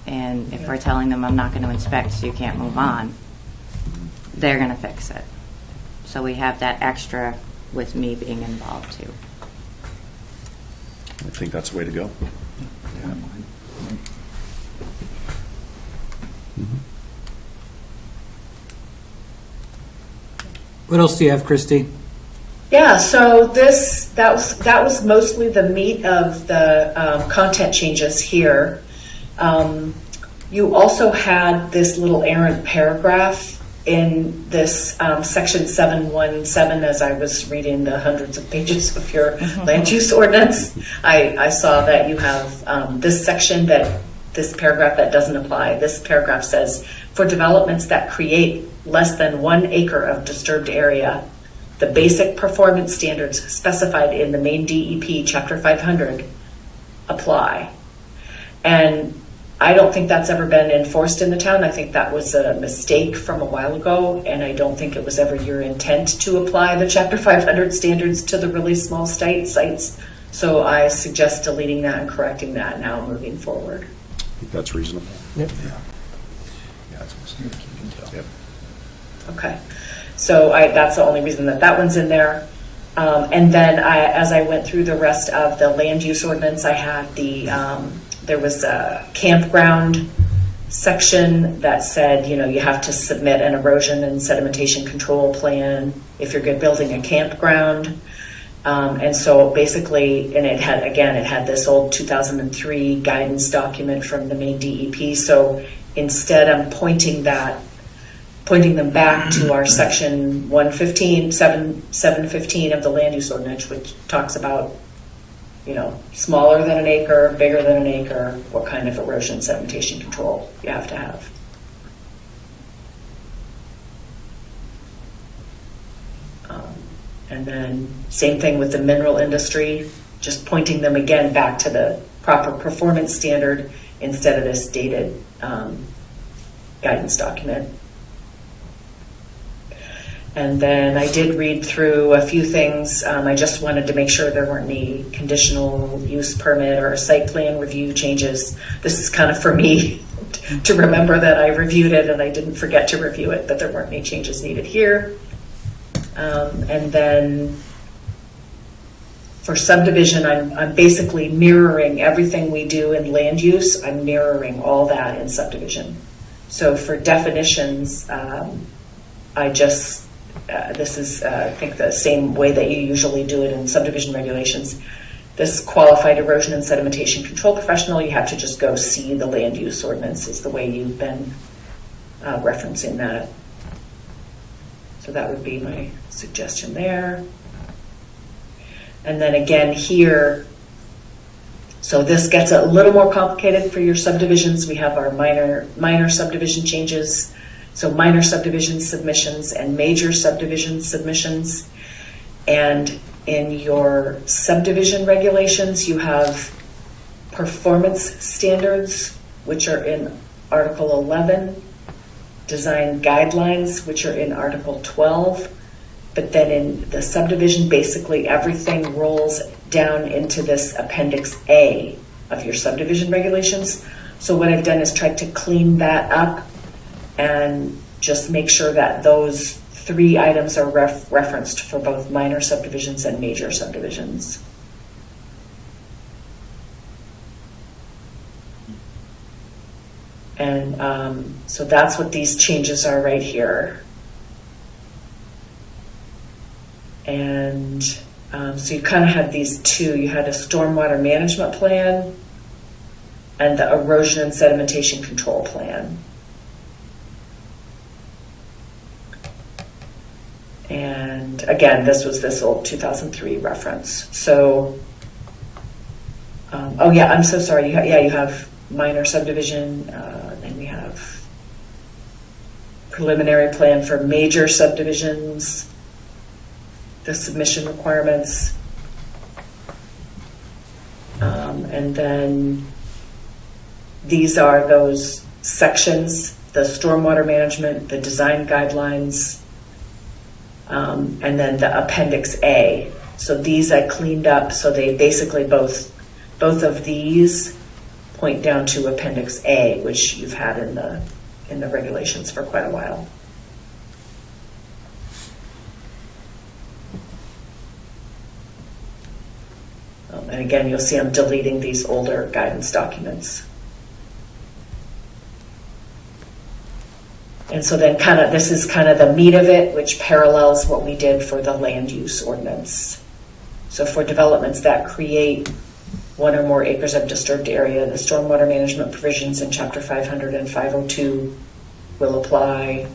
and if we're telling them I'm not going to inspect, so you can't move on, they're going to fix it. So we have that extra with me being involved too. I think that's the way to go. What else do you have, Christy? Yeah, so that was mostly the meat of the content changes here. You also had this little errant paragraph in this section 717. As I was reading the hundreds of pages of your land use ordinance, I saw that you have this section, that this paragraph that doesn't apply. This paragraph says, for developments that create less than 1 acre of disturbed area, the basic performance standards specified in the main DEP Chapter 500 apply. And I don't think that's ever been enforced in the town. I think that was a mistake from a while ago, and I don't think it was ever your intent to apply the Chapter 500 standards to the really small sites. So I suggest deleting that and correcting that now moving forward. I think that's reasonable. Yeah, that's what Yep. Okay, so that's the only reason that one's in there. And then as I went through the rest of the land use ordinance, I had there was a campground section that said, you know, you have to submit an erosion and sedimentation control plan if you're building a campground. And so basically, and it had this old 2003 guidance document from the main DEP. So instead, I'm pointing them back to our section 715 of the land use ordinance, which talks about, you know, smaller than an acre, bigger than an acre, what kind of erosion sedimentation control you have to have. And then same thing with the mineral industry, just pointing them again back to the proper performance standard instead of this dated guidance document. And then I did read through a few things. I just wanted to make sure there weren't any conditional use permit or site plan review changes. This is kind of for me to remember that I reviewed it and I didn't forget to review it, but there weren't any changes needed here. And then for subdivision, I'm basically mirroring everything we do in land use. I'm mirroring all that in subdivision. So for definitions, this is, I think, the same way that you usually do it in subdivision regulations. This qualified erosion and sedimentation control professional, you have to just go see the land use ordinance is the way you've been referencing that. So that would be my suggestion there. And then again here, so this gets a little more complicated for your subdivisions. We have our minor subdivision changes. So minor subdivision submissions and major subdivision submissions. And in your subdivision regulations, you have performance standards, which are in Article 11, design guidelines, which are in Article 12. But then in the subdivision, basically everything rolls down into this Appendix A of your subdivision regulations. So what I've done is tried to clean that up and just make sure that those 3 items are referenced for both minor subdivisions and major subdivisions. And so that's what these changes are right here. And so you kind of had these 2. You had a stormwater management plan and the erosion and sedimentation control plan. And again, this was this old 2003 reference. So, oh yeah, I'm so sorry. You have minor subdivision, and we have preliminary plan for major subdivisions, the submission requirements. And then these are those sections, the stormwater management, the design guidelines, and then the Appendix A. So these I cleaned up, so they basically both of these point down to Appendix A, which you've had in the regulations for quite a while. And again, you'll see I'm deleting these older guidance documents. And so then this is kind of the meat of it, which parallels what we did for the land use ordinance. So for developments that create 1 or more acres of disturbed area, the stormwater management provisions in Chapter 500 and 502 will apply.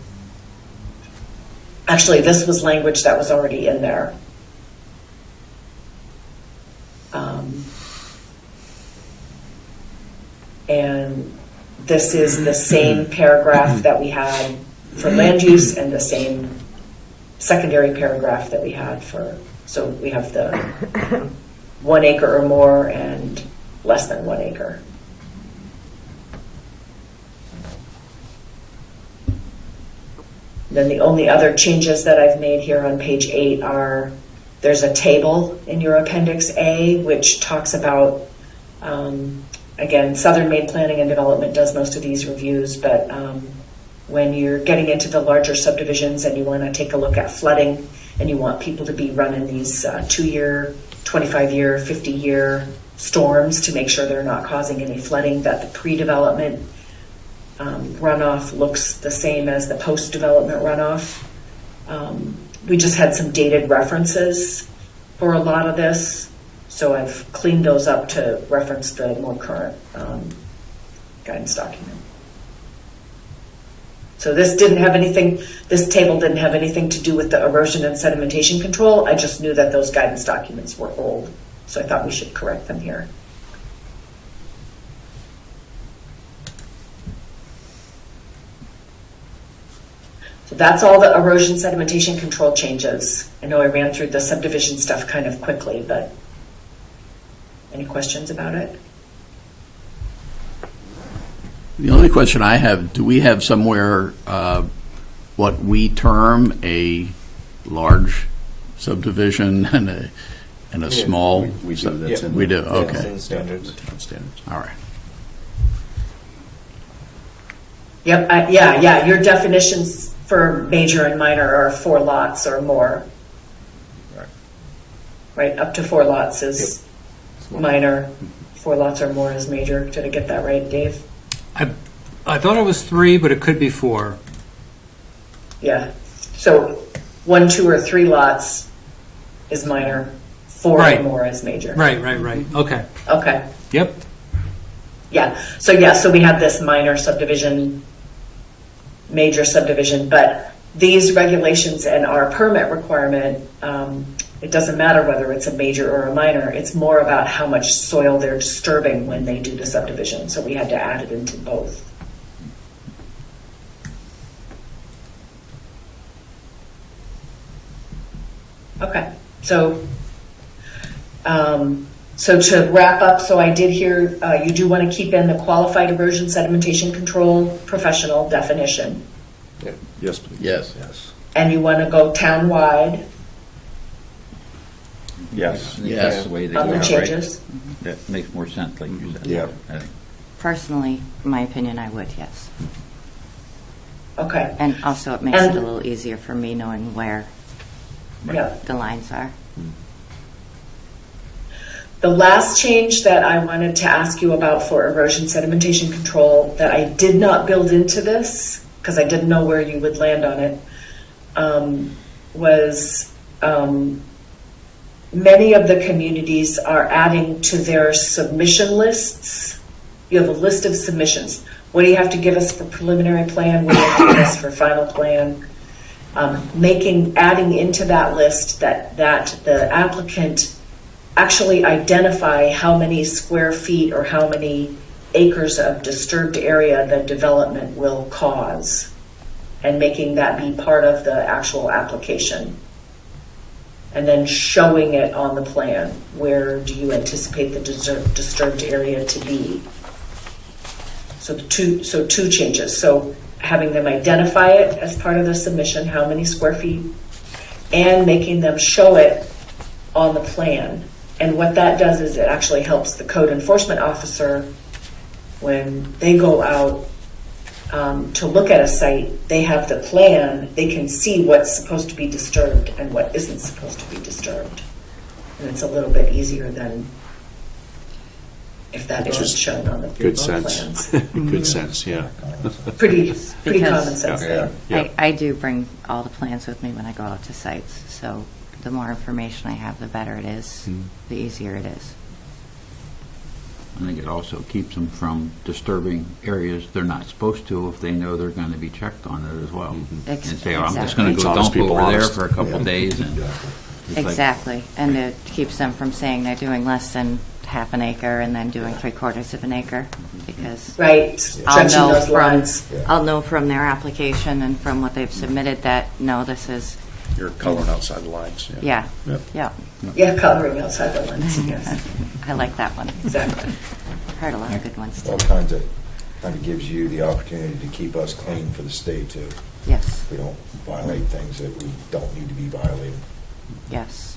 Actually, this was language that was already in there. And this is the same paragraph that we had for land use and the same secondary paragraph that we had for, so we have the 1 acre or more and less than 1 acre. Then the only other changes that I've made here on page 8 are, there's a table in your Appendix A which talks about, again, Southern Maine Planning and Development does most of these reviews, but when you're getting into the larger subdivisions and you want to take a look at flooding and you want people to be running these 2-year, 25-year, 50-year storms to make sure they're not causing any flooding, that the pre-development runoff looks the same as the post-development runoff. We just had some dated references for a lot of this, so I've cleaned those up to reference the more current guidance document. So this table didn't have anything to do with the erosion and sedimentation control. I just knew that those guidance documents were old, so I thought we should correct them here. So that's all the erosion sedimentation control changes. I know I ran through the subdivision stuff kind of quickly, but any questions about it? The only question I have, do we have somewhere what we term a large subdivision and a small? We do. That's in we the- do, okay. That's in standards. All right. Yep, yeah, your definitions for major and minor are 4 lots or more. Right, up to 4 lots is minor, 4 lots or more is major. Did I get that right, Dave? I thought it was 3, but it could be 4. Yeah, so 1, 2, or 3 lots is minor, 4 Right. or more is major. Right. Okay. Okay. Yep. Yeah, so we have this minor subdivision, major subdivision, but these regulations and our permit requirement, it doesn't matter whether it's a major or a minor, it's more about how much soil they're disturbing when they do the subdivision, so we had to add it into both. Okay, so to wrap up, so I did hear you do want to keep in the qualified erosion sedimentation control professional definition. Yes, please. Yes. And you want to go town-wide Yes. Yes. That's the way they on go, the right? changes? That makes more sense, like you said. Yeah. I think. Personally, in my opinion, I would, yes. Okay. And also it makes And- it a little easier for me knowing where Yeah. the lines are. The last change that I wanted to ask you about for erosion sedimentation control that I did not build into this, because I didn't know where you would land on it, was many of the communities are adding to their submission lists. You have a list of submissions. What do you have to give us for preliminary plan? What do you have to give us for final plan? Adding into that list that the applicant actually identify how many square feet or how many acres of disturbed area the development will cause, and making that be part of the actual application. and then showing it on the plan. Where do you anticipate the disturbed area to be? So two changes. So having them identify it as part of the submission, how many square feet, and making them show it on the plan. And what that does is it actually helps the code enforcement officer when they go out to look at a site. They have the plan, they can see what's supposed to be disturbed and what isn't supposed to be disturbed. And it's a little bit easier than if that isn't shown on the Good plans. sense. Good sense, yeah. Pretty Because- common sense Yeah. thing. Yeah. I do bring all the plans with me when I go out to sites, so the more information I have, the better it is, the easier it is. I think it also keeps them from disturbing areas they're not supposed to if they know they're going to be checked on it as well. And say, oh, I'm just going to It's go honest dump people, over there honest. for a couple days. And it's like- Exactly, and it keeps them from saying they're doing less than half an acre and then doing 3/4 of an acre, because Right, stretching those lines. I'll know from their application and from what they've submitted that, no, this is, You're coloring outside the lines, yeah, Yep. yeah, Yeah, coloring outside the lines, yes, I like that one. exactly. Heard a lot of good ones, too. All kinds of, kind of gives you the opportunity to keep us clean for the state too. Yes, We don't violate things that we don't need to be violating. yes.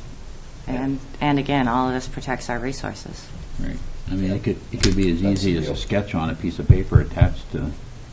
And again, all of this protects our resources. Right. I mean, it could be as easy as a sketch on a piece of paper attached to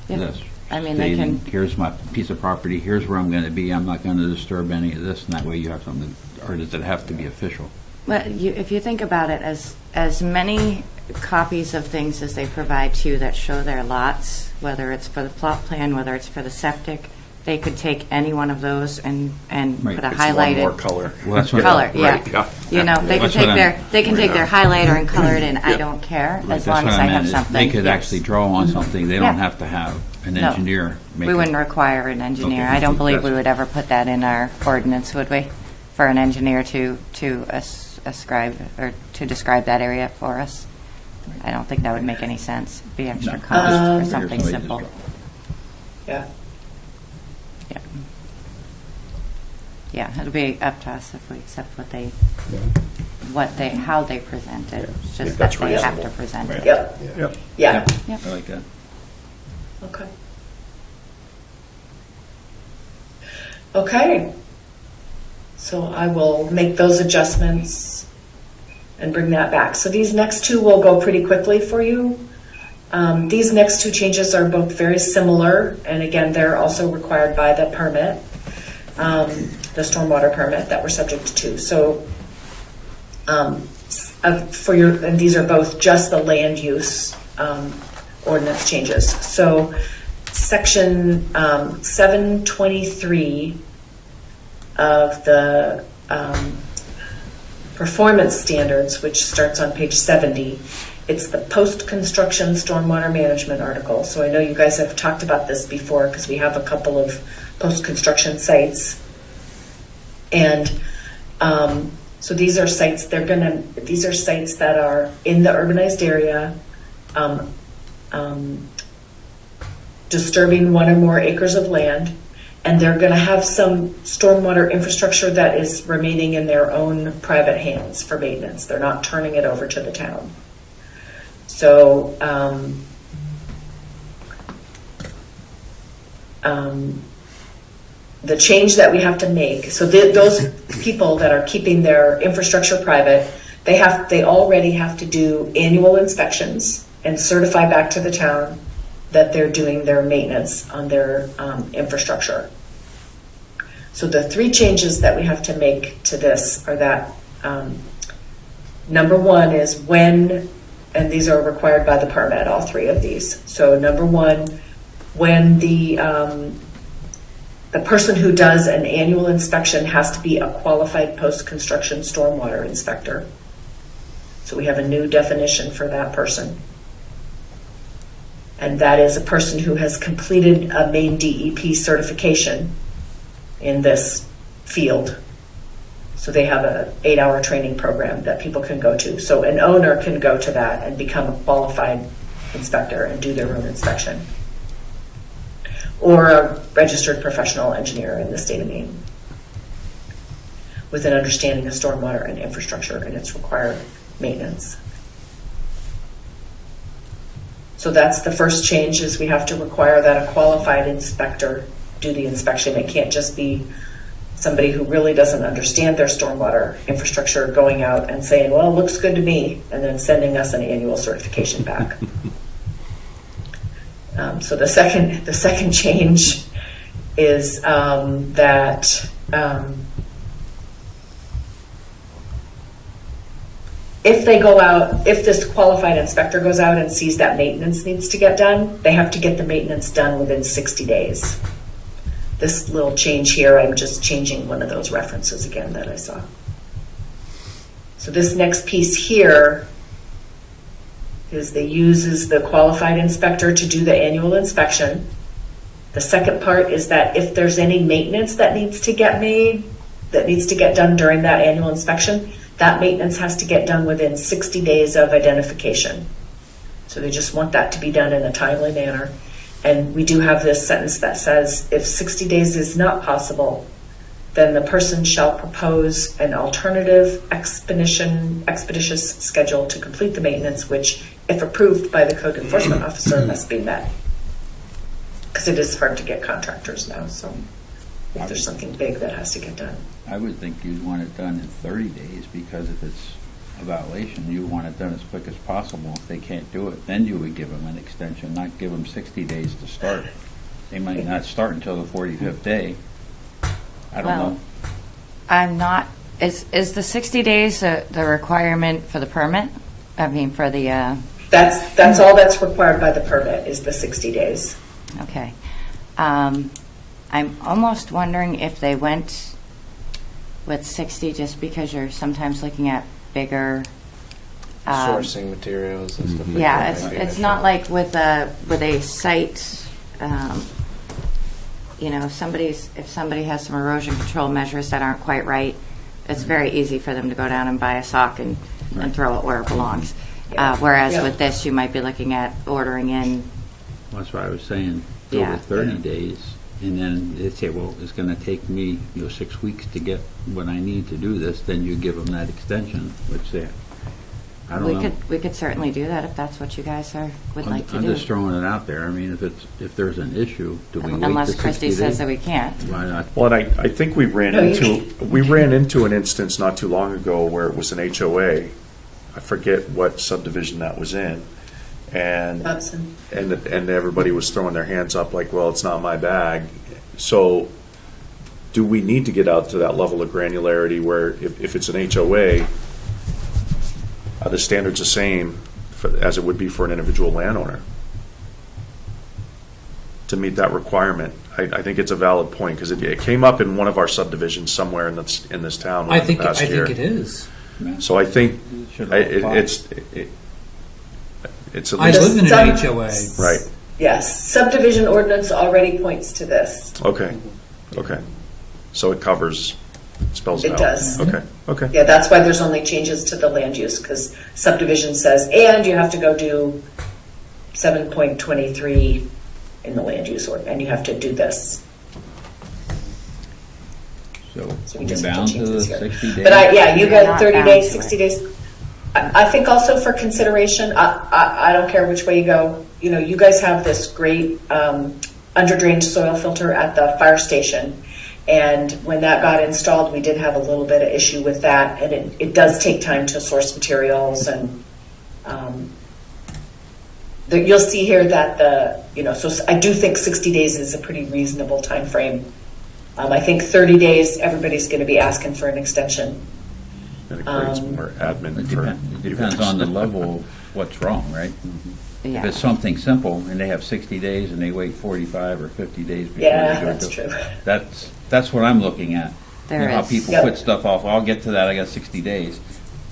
Yeah. this. I mean, they Stating, can, here's my piece of property, here's where I'm going to be, I'm not going to disturb any of this, and that way you have something, or does it have to be official? but if you think about it, as many copies of things as they provide to you that show their lots, whether it's for the plot plan, whether it's for the septic, they could take any one of those and Right. put a It's one more highlighted color. Well, that's what color, yeah. Right, yeah. You know, they can That's take what their I'm- highlighter and color it in. I Yeah. don't care, Right, as that's long what as I meant, have is something. They could Yes. actually draw on something, they Yeah. don't have to have an No. engineer make We it. wouldn't require an engineer. Okay. I don't believe we That's- would ever put that in our ordinance, would we? For an engineer to ascribe or to describe that area for us. I don't think that would make any sense. It'd be extra No. cost for Here's something the way simple. to Yeah. Yeah, it'll be up to us if we accept how they present it. It's Yeah, just that that's they have to reasonable. present it. Yep. Yep. Yeah. Yep. I like that. Okay. Okay. So I will make those adjustments and bring that back. So these next two will go pretty quickly for you. These next two changes are both very similar, and again, they're also required by the permit, the stormwater permit that we're subject to. So and these are both just the land use ordinance changes. So section 723 of the performance standards, which starts on page 70, it's the post-construction stormwater management article. So I know you guys have talked about this before because we have a couple of post-construction sites. And so these are sites, these are sites that are in the urbanized area, disturbing 1 or more acres of land, and they're going to have some stormwater infrastructure that is remaining in their own private hands for maintenance. They're not turning it over to the town. So the change that we have to make, so those people that are keeping their infrastructure private, they already have to do annual inspections and certify back to the town that they're doing their maintenance on their infrastructure. So the 3 changes that we have to make to this are that number 1 is when, and these are required by the permit, all 3 of these. So number 1, when the person who does an annual inspection has to be a qualified post-construction stormwater inspector. So we have a new definition for that person. And that is a person who has completed a Maine DEP certification in this field. So they have an 8-hour training program that people can go to. So an owner can go to that and become a qualified inspector and do their own inspection. Or a registered professional engineer in the state of Maine. with an understanding of stormwater and infrastructure and its required maintenance. So that's the first change, is we have to require that a qualified inspector do the inspection. It can't just be somebody who really doesn't understand their stormwater infrastructure going out and saying, well, it looks good to me, and then sending us an annual certification back. So the second change is that if they go out, if this qualified inspector goes out and sees that maintenance needs to get done, they have to get the maintenance done within 60 days. This little change here, I'm just changing one of those references again that I saw. So this next piece here is they uses the qualified inspector to do the annual inspection. The second part is that if there's any maintenance that needs to get made, that needs to get done during that annual inspection, that maintenance has to get done within 60 days of identification. So they just want that to be done in a timely manner. And we do have this sentence that says, if 60 days is not possible, then the person shall propose an alternative expeditious schedule to complete the maintenance, which, if approved by the code enforcement officer, must be met. Because it is hard to get contractors now, so if there's something big that has to get done. I would think you'd want it done in 30 days, because if it's a violation, you want it done as quick as possible. If they can't do it, then you would give them an extension, not give them 60 days to start. They might not start until the 45th day. I don't know. I'm not, is the 60 days the requirement for the permit? I mean, for the... That's all that's required by the permit, is the 60 days. Okay. I'm almost wondering if they went with 60 just because you're sometimes looking at bigger... Sourcing materials and stuff like yeah, that. it's not like with a site... you know, if somebody has some erosion control measures that aren't quite right, it's very easy for them to go down and buy a sock and throw it where it belongs. Whereas with this, you might be looking at ordering in. That's what I was saying. Go with 30 days, and then they say, well, it's going to take me 6 weeks to get what I need to do this. Then you give them that extension, which I don't know. We could certainly do that if that's what you guys would like to do. I'm just throwing it out there. I mean, if there's an issue, do we wait unless the 60 Christie days? says that we can't. Why not? Well, and I think we ran into an instance not too long ago where it was an HOA. I forget what subdivision that was in, and everybody was throwing their hands up like, well, it's not my bag. So do we need to get out to that level of granularity where if it's an HOA, are the standards the same as it would be for an individual landowner to meet that requirement? I think it's a valid point, because it came up in one of our subdivisions somewhere in this town. I think year. it is. So I think it's at I least live in an HOA. right. Yes, subdivision ordinance already points to this. Okay. So it spells it out. It does. Okay. Yeah, that's why there's only changes to the land use, because subdivision says, and you have to go do 7.23 in the land use ordinance, and you have to do this. So we we're just bound have to to change the this here. 60 days? But you You're got not 30 bound days, to 60 it. days. I think also for consideration, I don't care which way you go. You guys have this great under-drained soil filter at the fire station. And when that got installed, we did have a little bit of issue with that. And it does take time to source materials. And you'll see here that so I do think 60 days is a pretty reasonable time frame. I think 30 days, everybody's going to be asking for an extension. And it creates more admin It depends on the level of what's wrong, right? Yeah. If it's something simple and they have 60 days and they wait 45 or 50 days before they go that's to true. That's what I'm looking at. There How is. people Yep. put stuff off. I'll get to that. I got 60 days.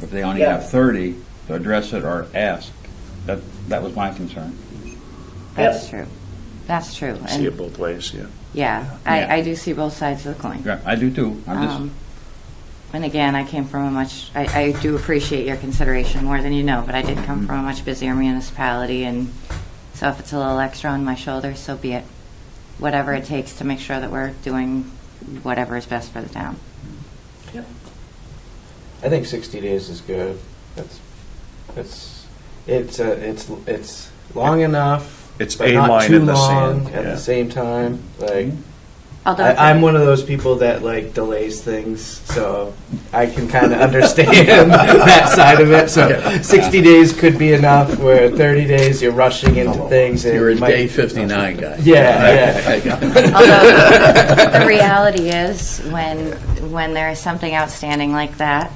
If they only have 30 to address it or ask, that was my concern. That's true. That's true. See it both ways, yeah. Yeah, I do see both sides of the coin. Yeah, I do too. I'm just. And again, I came from I do appreciate your consideration more than you know, but I did come from a much busier municipality, and so if it's a little extra on my shoulders, so be it. Whatever it takes to make sure that we're doing whatever is best for the town. Yep. I think 60 days is good. It's long enough. It's but a not line too in the long sand. at Yeah. the same time. Like Although I'm one of those people that like delays things, so I can kind of understand that side of it. So 60 days could be enough. Where 30 days you're rushing into things. And You're a it might- day 59 guy. Yeah. Although the reality is, when there is something outstanding like that,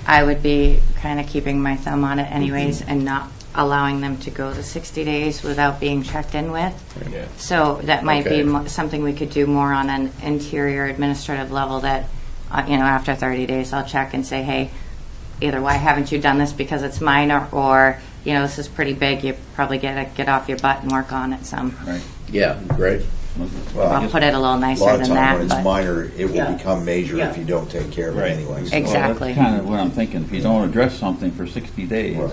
I would be kind of keeping my thumb on it anyways, and not allowing them to go the 60 days without being checked in with. Yeah. So that might Okay. be something we could do more on an interior administrative level. That after 30 days, I'll check and say, hey, either why haven't you done this because it's minor, or this is pretty big. You probably get off your butt and work on it some. Right. Yeah, great. Well, I'll put it a little a nicer lot of than time that. when it's but minor, it will Yeah. become major Yeah. if you don't take care of it Right. anyway. So- Exactly. Well, that's kind of what I'm thinking. If you don't address something for 60 days, Right.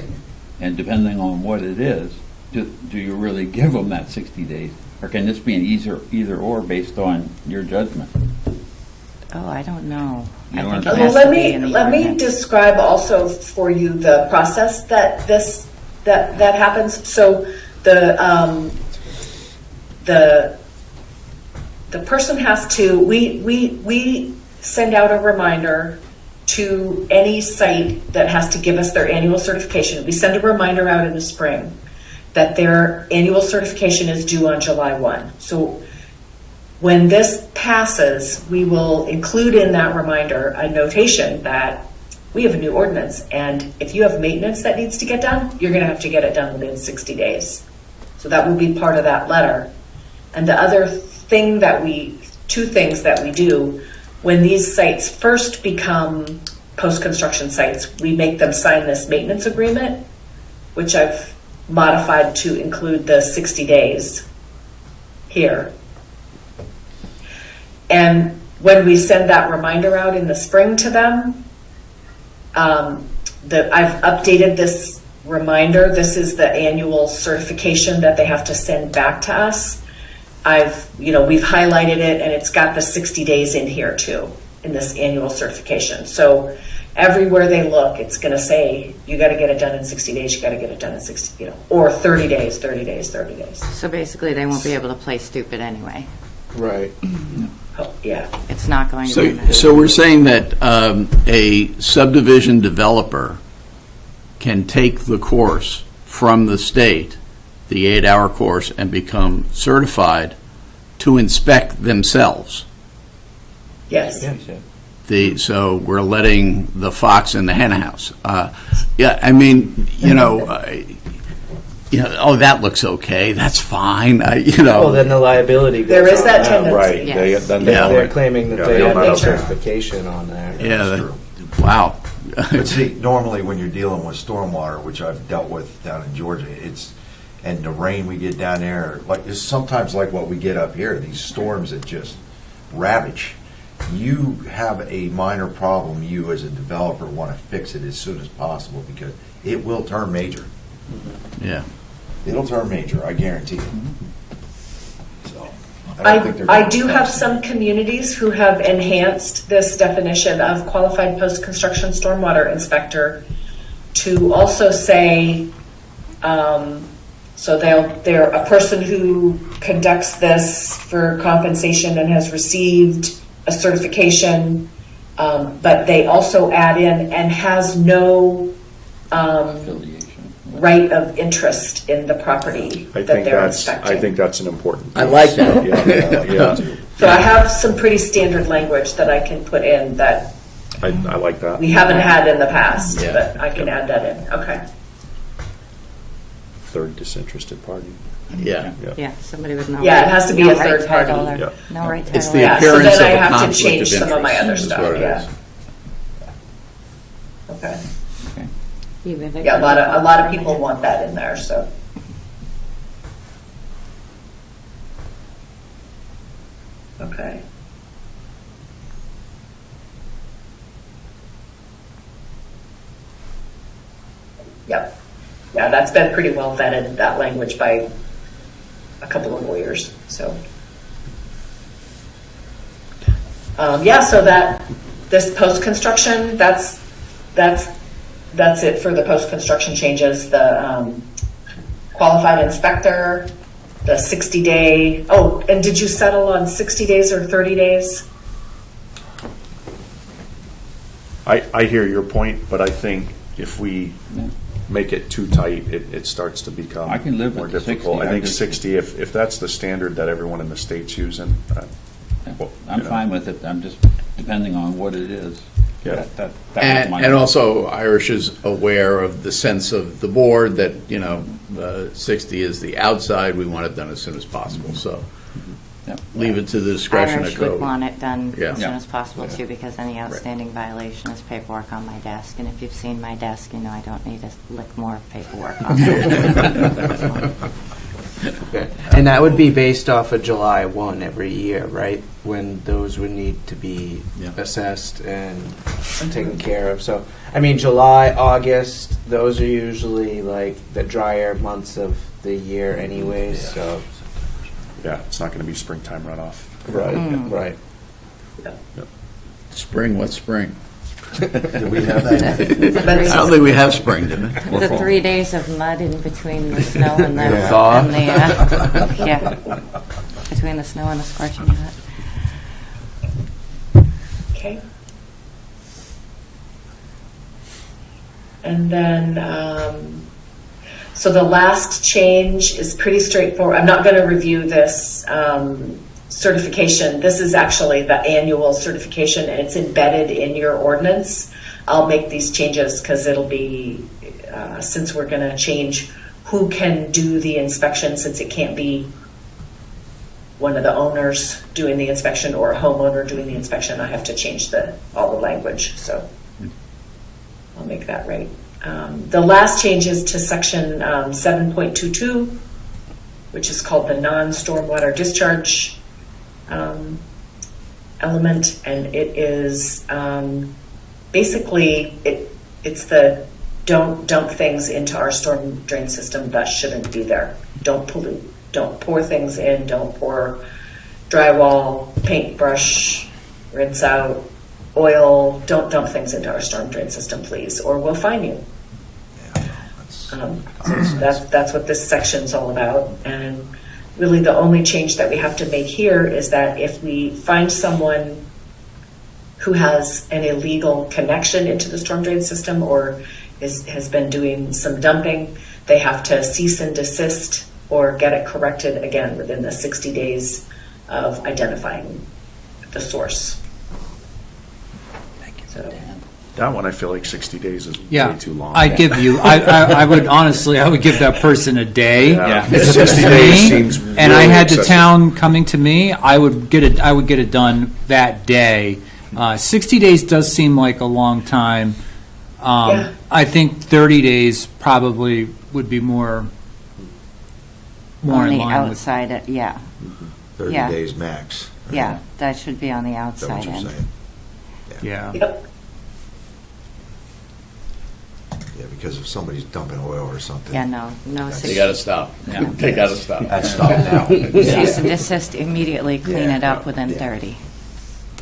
and depending on what it is, do you really give them that 60 days? Or can this be an either or based on your judgment? Oh, I don't know. You I don't think it understand? has Well, to be in the let me ordinance. describe also for you the process that that happens. So the person has to, we send out a reminder to any site that has to give us their annual certification. We send a reminder out in the spring that their annual certification is due on July 1. So when this passes, we will include in that reminder a notation that we have a new ordinance, and if you have maintenance that needs to get done, you're going to have to get it done within 60 days. So that will be part of that letter. And the other thing two things that we do, when these sites first become post-construction sites, we make them sign this maintenance agreement, which I've modified to include the 60 days here. And when we send that reminder out in the spring to them, I've updated this reminder. This is the annual certification that they have to send back to us. We've highlighted it, and it's got the 60 days in here too, in this annual certification. So everywhere they look, it's going to say, you got to get it done in 60 days, you got to get it done in 60, or 30 days, 30 days, 30 days. So basically, they won't be able to play stupid anyway. Right. Oh, yeah. It's not going to be. So we're saying that a subdivision developer can take the course from the state, the 8-hour course, and become certified to inspect themselves. Yes. So we're letting the fox in the hen house. Oh, that looks okay. That's fine. Well, then the liability goes There is on that them. tendency. Right. Yes. They're claiming that they they'll have not no okay. certification on there. Yeah. Wow. But see, normally when you're dealing with stormwater, which I've dealt with down in Georgia, and the rain we get down there, it's sometimes like what we get up here, these storms that just ravage. You have a minor problem, you as a developer want to fix it as soon as possible because it will turn major. Yeah. It'll turn major, I guarantee it. So, don't think they're I gonna do have some communities who have enhanced this definition of qualified post-construction stormwater inspector to also say, so they're a person who conducts this for compensation and has received a certification, but they also add in and has no Affiliation. right of interest in the property that they're inspecting. that's an important. I like that. Yeah. So I have some pretty standard language that I can put in that I like that. we haven't had in the past, Yeah. but I can add that in. Okay. Third disinterested party. Yeah. Yeah, somebody with no. Yeah, it has to be no a right third title party. or- Yeah. No right It's title. the Yeah, so appearance then I of a have to conflict change of some of my interest other is stuff. what it Yeah. is. Okay. You live it. Yeah, a lot of people want that in there. So. Okay. Yep. Yeah, that's been pretty well vetted, that language, by a couple of lawyers. So, so that this post-construction, that's that's it for the post-construction changes. The qualified inspector, the 60-day, and did you settle on 60 days or 30 days? I hear your point, but I think if we make it too tight, it starts to become I can live more with the 60. difficult. I I think just- 60, if that's the standard that everyone in the state's using, well, I'm you know. fine with it, I'm just depending on what it is. Yeah. That was my- And also, Irish is aware of the sense of the board that, 60 is the outside, we want it done as soon as possible, so Yep. leave it to the discretion Irish of would code. want it done Yeah. as soon Yeah. as possible too, because any outstanding violation is paperwork on my desk. And if you've seen my desk, you know I don't need to lick more paperwork on it. And that would be based off of July 1 every year, right? When those would need to be Yeah. assessed and taken care of. So, I mean, July, August, those are usually like the drier months of the year anyways, so. Yeah, it's not going to be springtime runoff. Right, right. Spring, what's spring? Do we have that? I don't think we have spring, did we? The 3 days of mud in between the snow and the Yeah. Thaw. and the between the snow and the scorching hot. Okay. And then, so the last change is pretty straightforward. I'm not going to review this certification. This is actually the annual certification, and it's embedded in your ordinance. I'll make these changes because it'll be, since we're going to change who can do the inspection, since it can't be one of the owners doing the inspection or a homeowner doing the inspection, I have to change all the language. So I'll make that right. The last change is to section 7.22, which is called the non-stormwater discharge element, and it is basically it's the don't dump things into our storm drain system that shouldn't be there. Don't pollute. Don't pour things in. Don't pour drywall, paintbrush, rinse out, oil. Don't dump things into our storm drain system, please, or we'll fine you. That's what this section's all about. And really the only change that we have to make here is that if we find someone who has an illegal connection into the storm drain system or has been doing some dumping, they have to cease and desist or get it corrected again within the 60 days of identifying the source. So, That one, I feel like 60 days is Yeah, way too long. I would honestly, I would give that person a day. Yeah. If it was 60 days me, seems and I really had the excessive. town coming to me, I would get it done that day. 60 days does seem like a long time. Yeah. I think 30 days probably would be more On in the line with. outside, yeah. 30 Yeah. days max. Yeah, that should be on the Is that what outside you're end. saying? Yeah. yep. Yeah, because if somebody's dumping oil or something. Yeah, no That's- They 60. got to stop. Yeah. They got to stop. That's stopped now. Cease and desist immediately, clean Yeah. it up within Yeah. 30.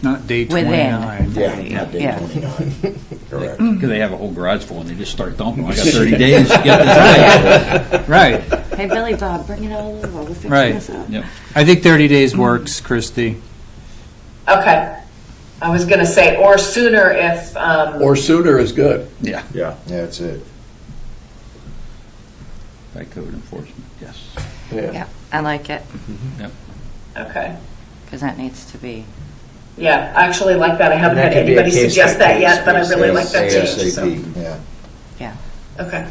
Not day Within. 29. Yeah, Yeah. not day Yeah. 29. Correct. Because they have a whole garage full and they just start dumping. I got 30 days to get this out. Right. Hey, Billy Bob, bring it all over. We'll fix Right. this up. Yep. I think 30 days works, Christy. Okay. I was going to say, or sooner if. Or sooner is good. Yeah, Yeah. Yeah, that's it. by code enforcement, yes. Yeah, I like it, Yep. Okay. because that needs to be. Yeah, I actually like that. I haven't And that had could be a anybody case suggest by that case yet, but I really like that change. So. ASAP, yeah. Yeah. Okay.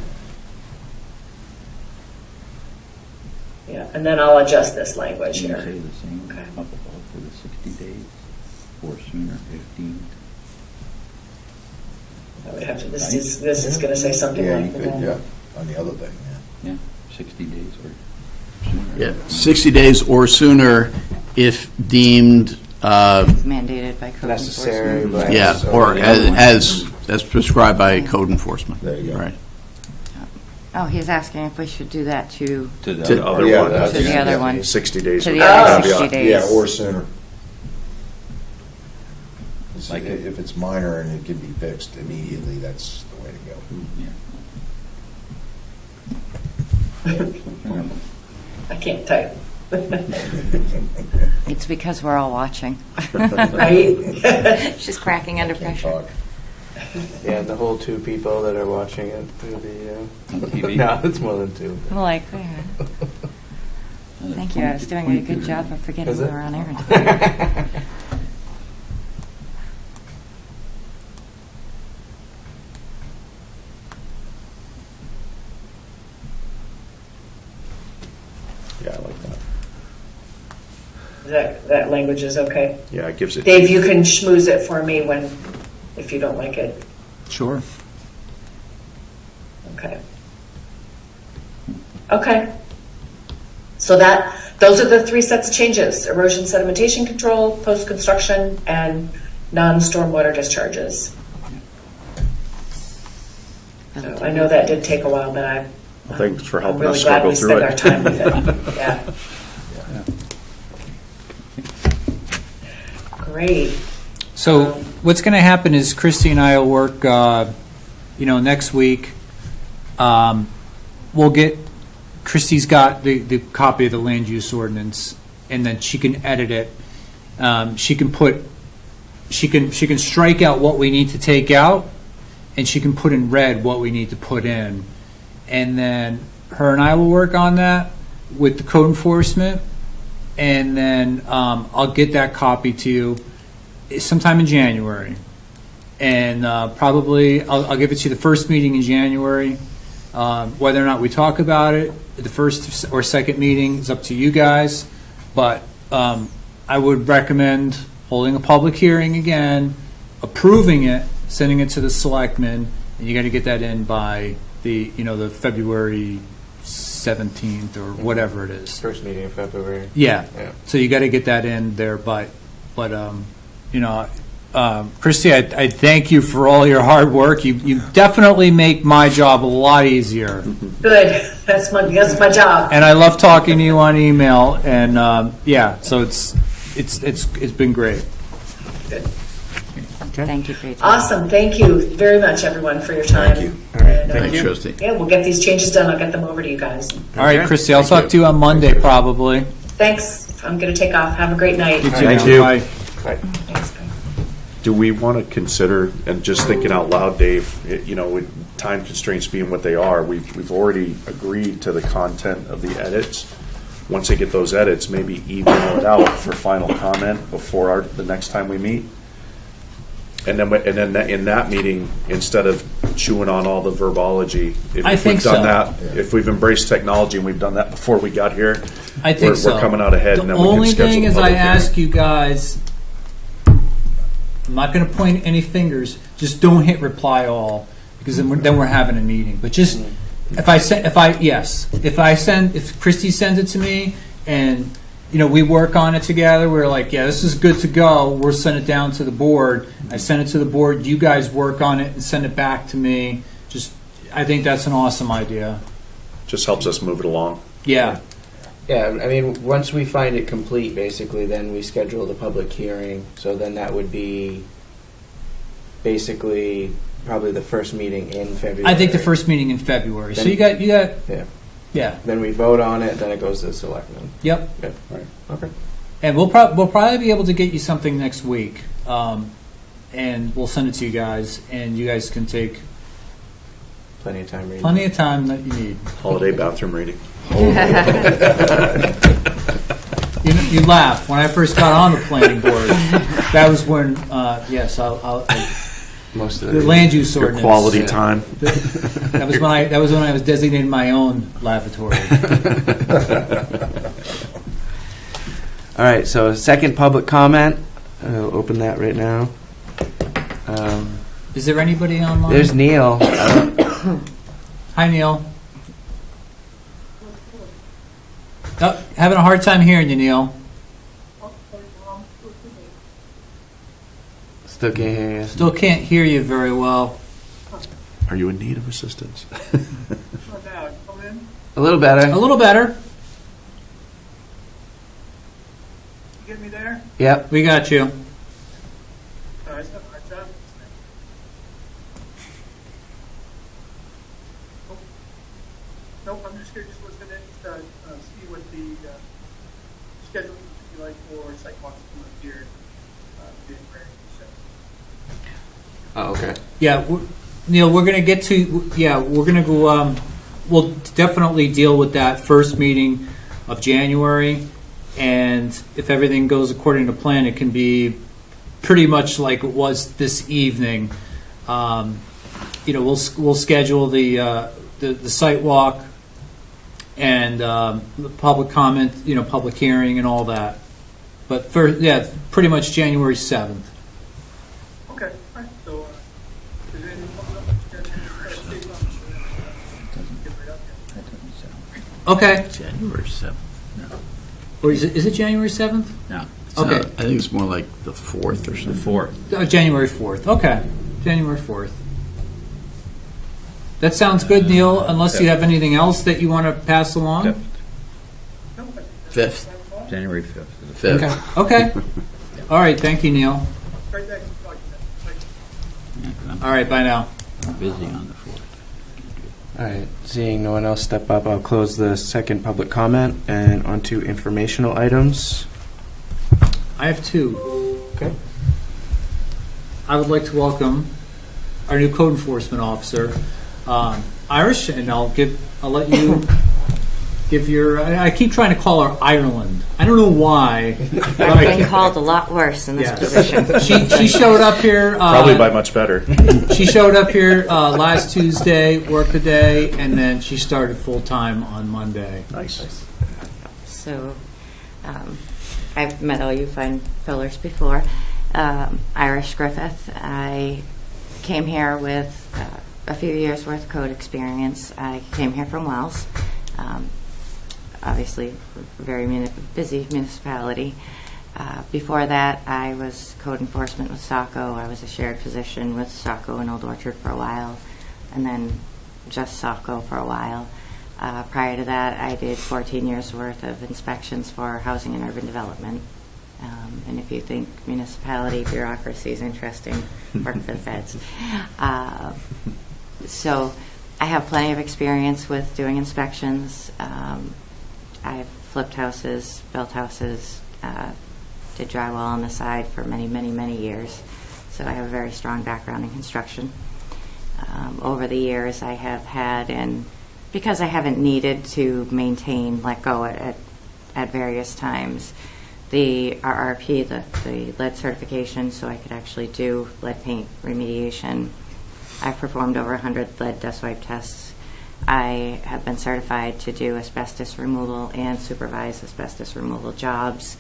Yeah, and then I'll adjust this language You here. say the same Okay. up above for the 60 days or sooner, 15. I would have to. This is going to say something Yeah, you like could, that. yeah, on the other thing, yeah. Yeah, 60 days or sooner. Yeah, 60 days or sooner if deemed, Mandated by code Necessary, enforcement. but. yeah, or as prescribed by code enforcement. There you go. Right. Oh, he's asking if we should do that to To the To- other Yeah, one. that's- the other one. 60 days. To the would other be 60 on. days. Yeah, or sooner. Like it- If it's minor and it can be fixed immediately, that's the way to go. I can't type. It's because we're all watching. Right? She's cracking under Can't pressure. talk. Yeah, the whole 2 people that are watching it through the. On TV? No, it's more than 2. I'm like, wait a minute. Thank you. I was doing a good job of forgetting Is we it? were on air. Yeah, I like that. That language is okay. Yeah, it gives it. Dave, you can schmooze it for me if you don't like it. Sure. Okay. Okay. So those are the 3 sets of changes: erosion sedimentation control, post-construction, and non-stormwater discharges. So I know that did take a while, but Thanks for I'm helping really us glad struggle we through spent it. our time with it. Yeah. Great. So what's going to happen is Christy and I will work, next week. We'll get, Christy's got the copy of the land use ordinance, and then she can edit it. She can strike out what we need to take out, and she can put in red what we need to put in. And then her and I will work on that with the code enforcement, and then I'll get that copy to you sometime in January. And probably I'll give it to you the first meeting in January. Whether or not we talk about it, the first or second meeting is up to you guys. But I would recommend holding a public hearing again, approving it, sending it to the selectmen, and you got to get that in by the February 17th or whatever it is. First meeting in February. Yeah. Yeah. So you got to get that in there, but Christy, I thank you for all your hard work. You definitely make my job a lot easier. Good. That's my job. And I love talking to you on email. And so it's been great. Good. Thank you for your time. Awesome. Thank you very much, everyone, for your time. Thank you. Thanks, Christie. Yeah, we'll get these changes done. I'll get them over to you guys. All right, Christy, I'll talk to you on Monday probably. Thanks. I'm going to take off. Have a great night. You too. Thank you. Bye. Thanks. Bye. Do we want to consider, and just thinking out loud, Dave, with time constraints being what they are, we've already agreed to the content of the edits. Once they get those edits, maybe email it out for final comment before the next time we meet. And then in that meeting, instead of chewing on all the verbology, if I think we've done so. that, if we've embraced technology and we've done that before we got here, I think we're coming out ahead. The and then we can only schedule thing the is I public hearing. ask you guys, I'm not going to point any fingers, just don't hit reply all, because then we're having a meeting. But just, if Christy sends it to me and we work on it together, we're like, yeah, this is good to go, we'll send it down to the board. I send it to the board, you guys work on it and send it back to me. I think that's an awesome idea. Just helps us move it along. Yeah. Yeah, I mean, once we find it complete, basically, then we schedule the public hearing. So then that would be basically probably the first meeting in February. I think the first meeting in February. So Then- you got, Yeah. Then we vote on it, then it goes to the selectmen. yep. Yep. Right. Okay. And we'll probably be able to get you something next week, and we'll send it to you guys, and you guys can take Plenty of time reading. plenty of time that you need. Holiday bathroom reading. You laugh. When I first got on the planning board, that was when Most of the land use Your ordinance. quality time. That was when I was designating my own lavatory. All right, so second public comment. I'll open that right now. Is there anybody online? There's Neil. Hi, Neil. Oh, having a hard time hearing you, Neil. Still can't hear you. Still can't hear you very well. Are you in need of assistance? A little better. A little better. You get me there? Yep. We got you. All right, Nope, I'm just here, just listening, see what the schedule would be like for sidewalks coming up here, January. So. Oh, okay. Yeah, Neil, we're going to get to, we're going to go, we'll definitely deal with that first meeting of January, and if everything goes according to plan, it can be pretty much like it was this evening. We'll schedule the site walk and the public comment, public hearing and all that. But pretty much January 7th. Okay, all right. So, is there anything coming up? Okay. January 7th. Or is it January 7th? No. Okay. I think it's more like the 4th or something. The 4th. January 4th. Okay. January 4th. That sounds good, Neil, unless you have anything else that you want to pass along? 5th. January 5th. 5th. Okay. All right. Thank you, Neil. All right. Bye now. I'm busy on the 4th. All right, seeing no one else step up, I'll close the second public comment and onto informational items. I have two. Okay. I would like to welcome our new code enforcement officer, Irish, and I'll let you give your. I keep trying to call her Ireland. I don't know why. I've been called a lot worse in this position. She showed up here. Probably by much better. She showed up here last Tuesday, worked a day, and then she started full time on Monday. Nice. So, I've met all you fine fellers before. Irish Griffith. I came here with a few years' worth of code experience. I came here from Wells. Obviously, very busy municipality. Before that, I was code enforcement with SACO. I was a shared position with SACO in Old Orchard for a while, and then just SACO for a while. Prior to that, I did 14 years' worth of inspections for housing and urban development. And if you think municipality bureaucracy is interesting, work for the feds. So I have plenty of experience with doing inspections. I've flipped houses, built houses, did drywall on the side for many, many, many years. So I have a very strong background in construction. Over the years, I have had, and because I haven't needed to maintain, let go at various times, the RRP, the lead certification, so I could actually do lead paint remediation. I've performed over 100 lead dust wipe tests. I have been certified to do asbestos removal and supervise asbestos removal jobs.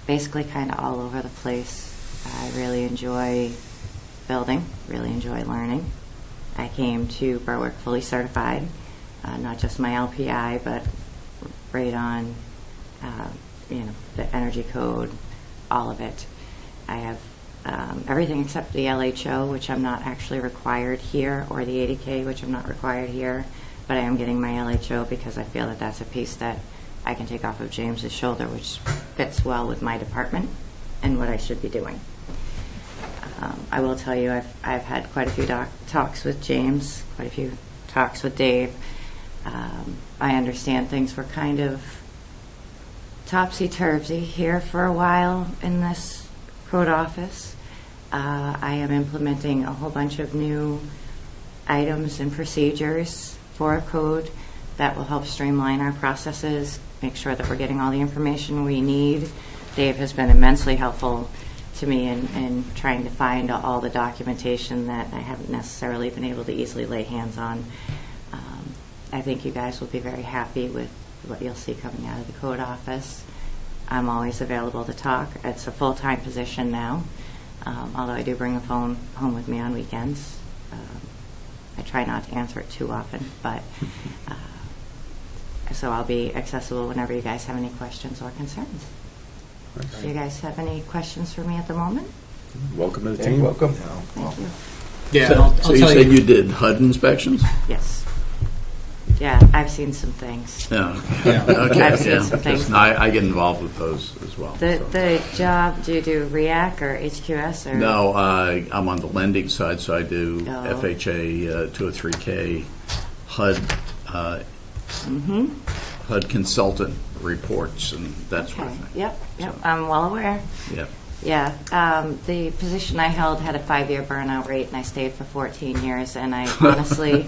Basically kind of all over the place. I really enjoy building, really enjoy learning. I came to Berwick fully certified, not just my LPI, but radon, the energy code, all of it. I have everything except the LHO, which I'm not actually required here, or the 80K, which I'm not required here, but I am getting my LHO because I feel that that's a piece that I can take off of James's shoulder, which fits well with my department and what I should be doing. I will tell you, I've had quite a few talks with James, quite a few talks with Dave. I understand things were kind of topsy-turvy here for a while in this code office. I am implementing a whole bunch of new items and procedures for a code that will help streamline our processes, make sure that we're getting all the information we need. Dave has been immensely helpful to me in trying to find all the documentation that I haven't necessarily been able to easily lay hands on. I think you guys will be very happy with what you'll see coming out of the code office. I'm always available to talk. It's a full-time position now, although I do bring a phone home with me on weekends. I try not to answer it too often, but so I'll be accessible whenever you guys have any questions or concerns. Do you guys have any questions for me at the moment? Welcome to the team. Welcome. Thank you. Yeah, So, I'll so you tell said you did HUD inspections? Yes. Yeah, I've seen some things. Yeah. Yeah. Okay. I've seen Yeah. some things. I get involved with those as well. The job, do you do REAC or HQS? Or? No, I'm on the lending side, so I do Oh. FHA 203K, HUD, HUD consultant reports and that sort of Okay, thing. yep, I'm well aware. Yep. Yeah, the position I held had a 5-year burnout rate, and I stayed for 14 years, and I honestly,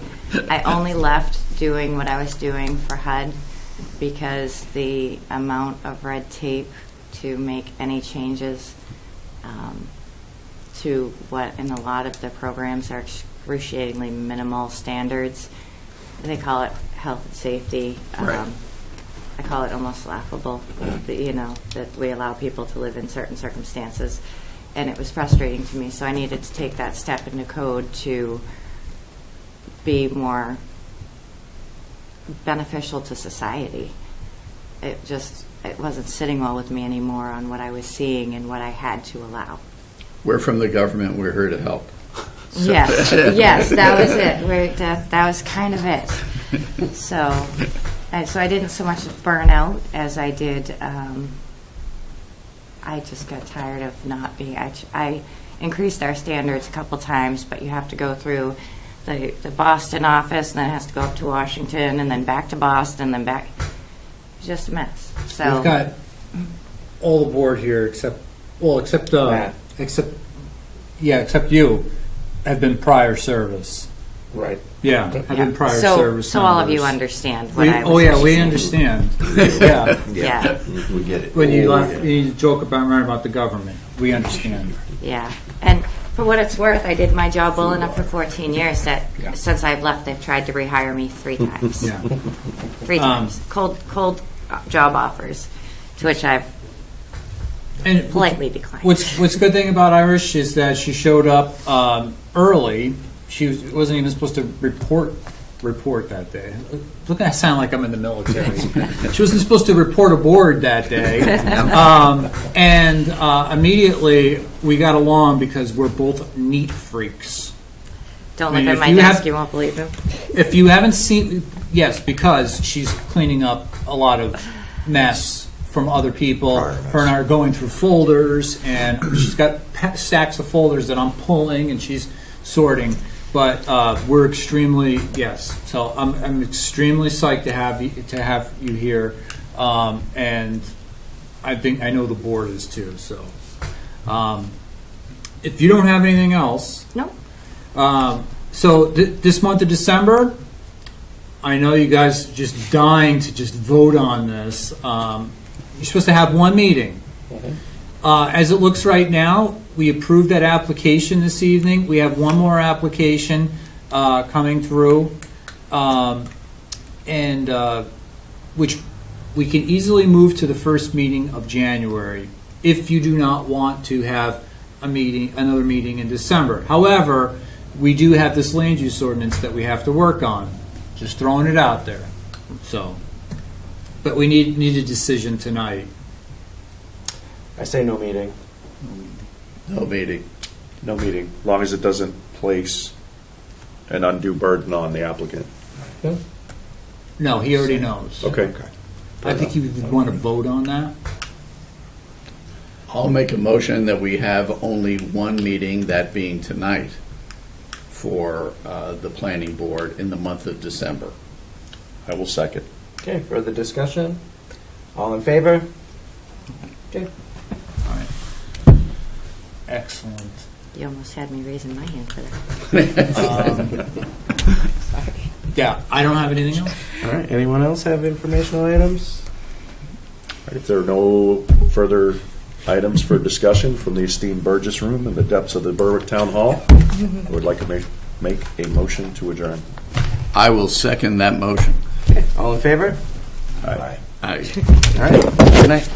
I only left doing what I was doing for HUD because the amount of red tape to make any changes to what in a lot of the programs are excruciatingly minimal standards. They call it health and safety. Right. I call it almost laughable, that we allow people to live in certain circumstances. And it was frustrating to me, so I needed to take that step into code to be more beneficial to society. It wasn't sitting well with me anymore on what I was seeing and what I had to allow. We're from the government. We're here to help. Yes, that was it. That was kind of it. So I didn't so much burn out as I did. I just got tired of not being. I increased our standards a couple times, but you have to go through the Boston office, and then it has to go up to Washington, and then back to Boston, then back. It's just a mess. So We've got all the board here except you have been prior service. Right. Yeah, have been prior service. So all of you members. understand what I was we saying. understand. Yeah. Yeah. We get it. When you joke about the government, we understand. Yeah, and for what it's worth, I did my job well enough for 14 years that since I've left, they've tried to rehire me 3 times. Yeah. 3 times. Cold job offers, to which I've And politely declined. What's a good thing about Irish is that she showed up early. She wasn't even supposed to report that day. Look, I sound like I'm in the military. She wasn't supposed to report aboard that day. And immediately we got along because we're both neat freaks. Don't I mean, look at if my you desk, have- you won't believe him. If you haven't seen, yes, because she's cleaning up a lot of mess from other people. Her and I are going through folders, and she's got stacks of folders that I'm pulling, and she's sorting. But we're extremely So I'm extremely psyched to have you here, and I know the board is too. So if you don't have anything else, Nope. So this month of December, I know you guys are just dying to just vote on this. You're supposed to have one meeting. As it looks right now, we approved that application this evening. We have one more application coming through, which we can easily move to the first meeting of January if you do not want to have another meeting in December. However, we do have this land use ordinance that we have to work on. Just throwing it out there. So, but we need a decision tonight. I say no meeting. No meeting. No meeting, as long as it doesn't place an undue burden on the applicant. No, he already knows. Okay. I think you would want to vote on that. I'll make a motion that we have only one meeting, that being tonight, for the planning board in the month of December. I will second. Okay, further discussion? All in favor? Okay. All right. Excellent. You almost had me raising my hand for that. Sorry. Yeah, I don't have anything else. All right. Anyone else have informational items? If there are no further items for discussion from the esteemed Burgess Room in the depths of the Berwick Town Hall, I would like to make a motion to adjourn. I will second that motion. All in favor? Aye. Aye. All right. Good night.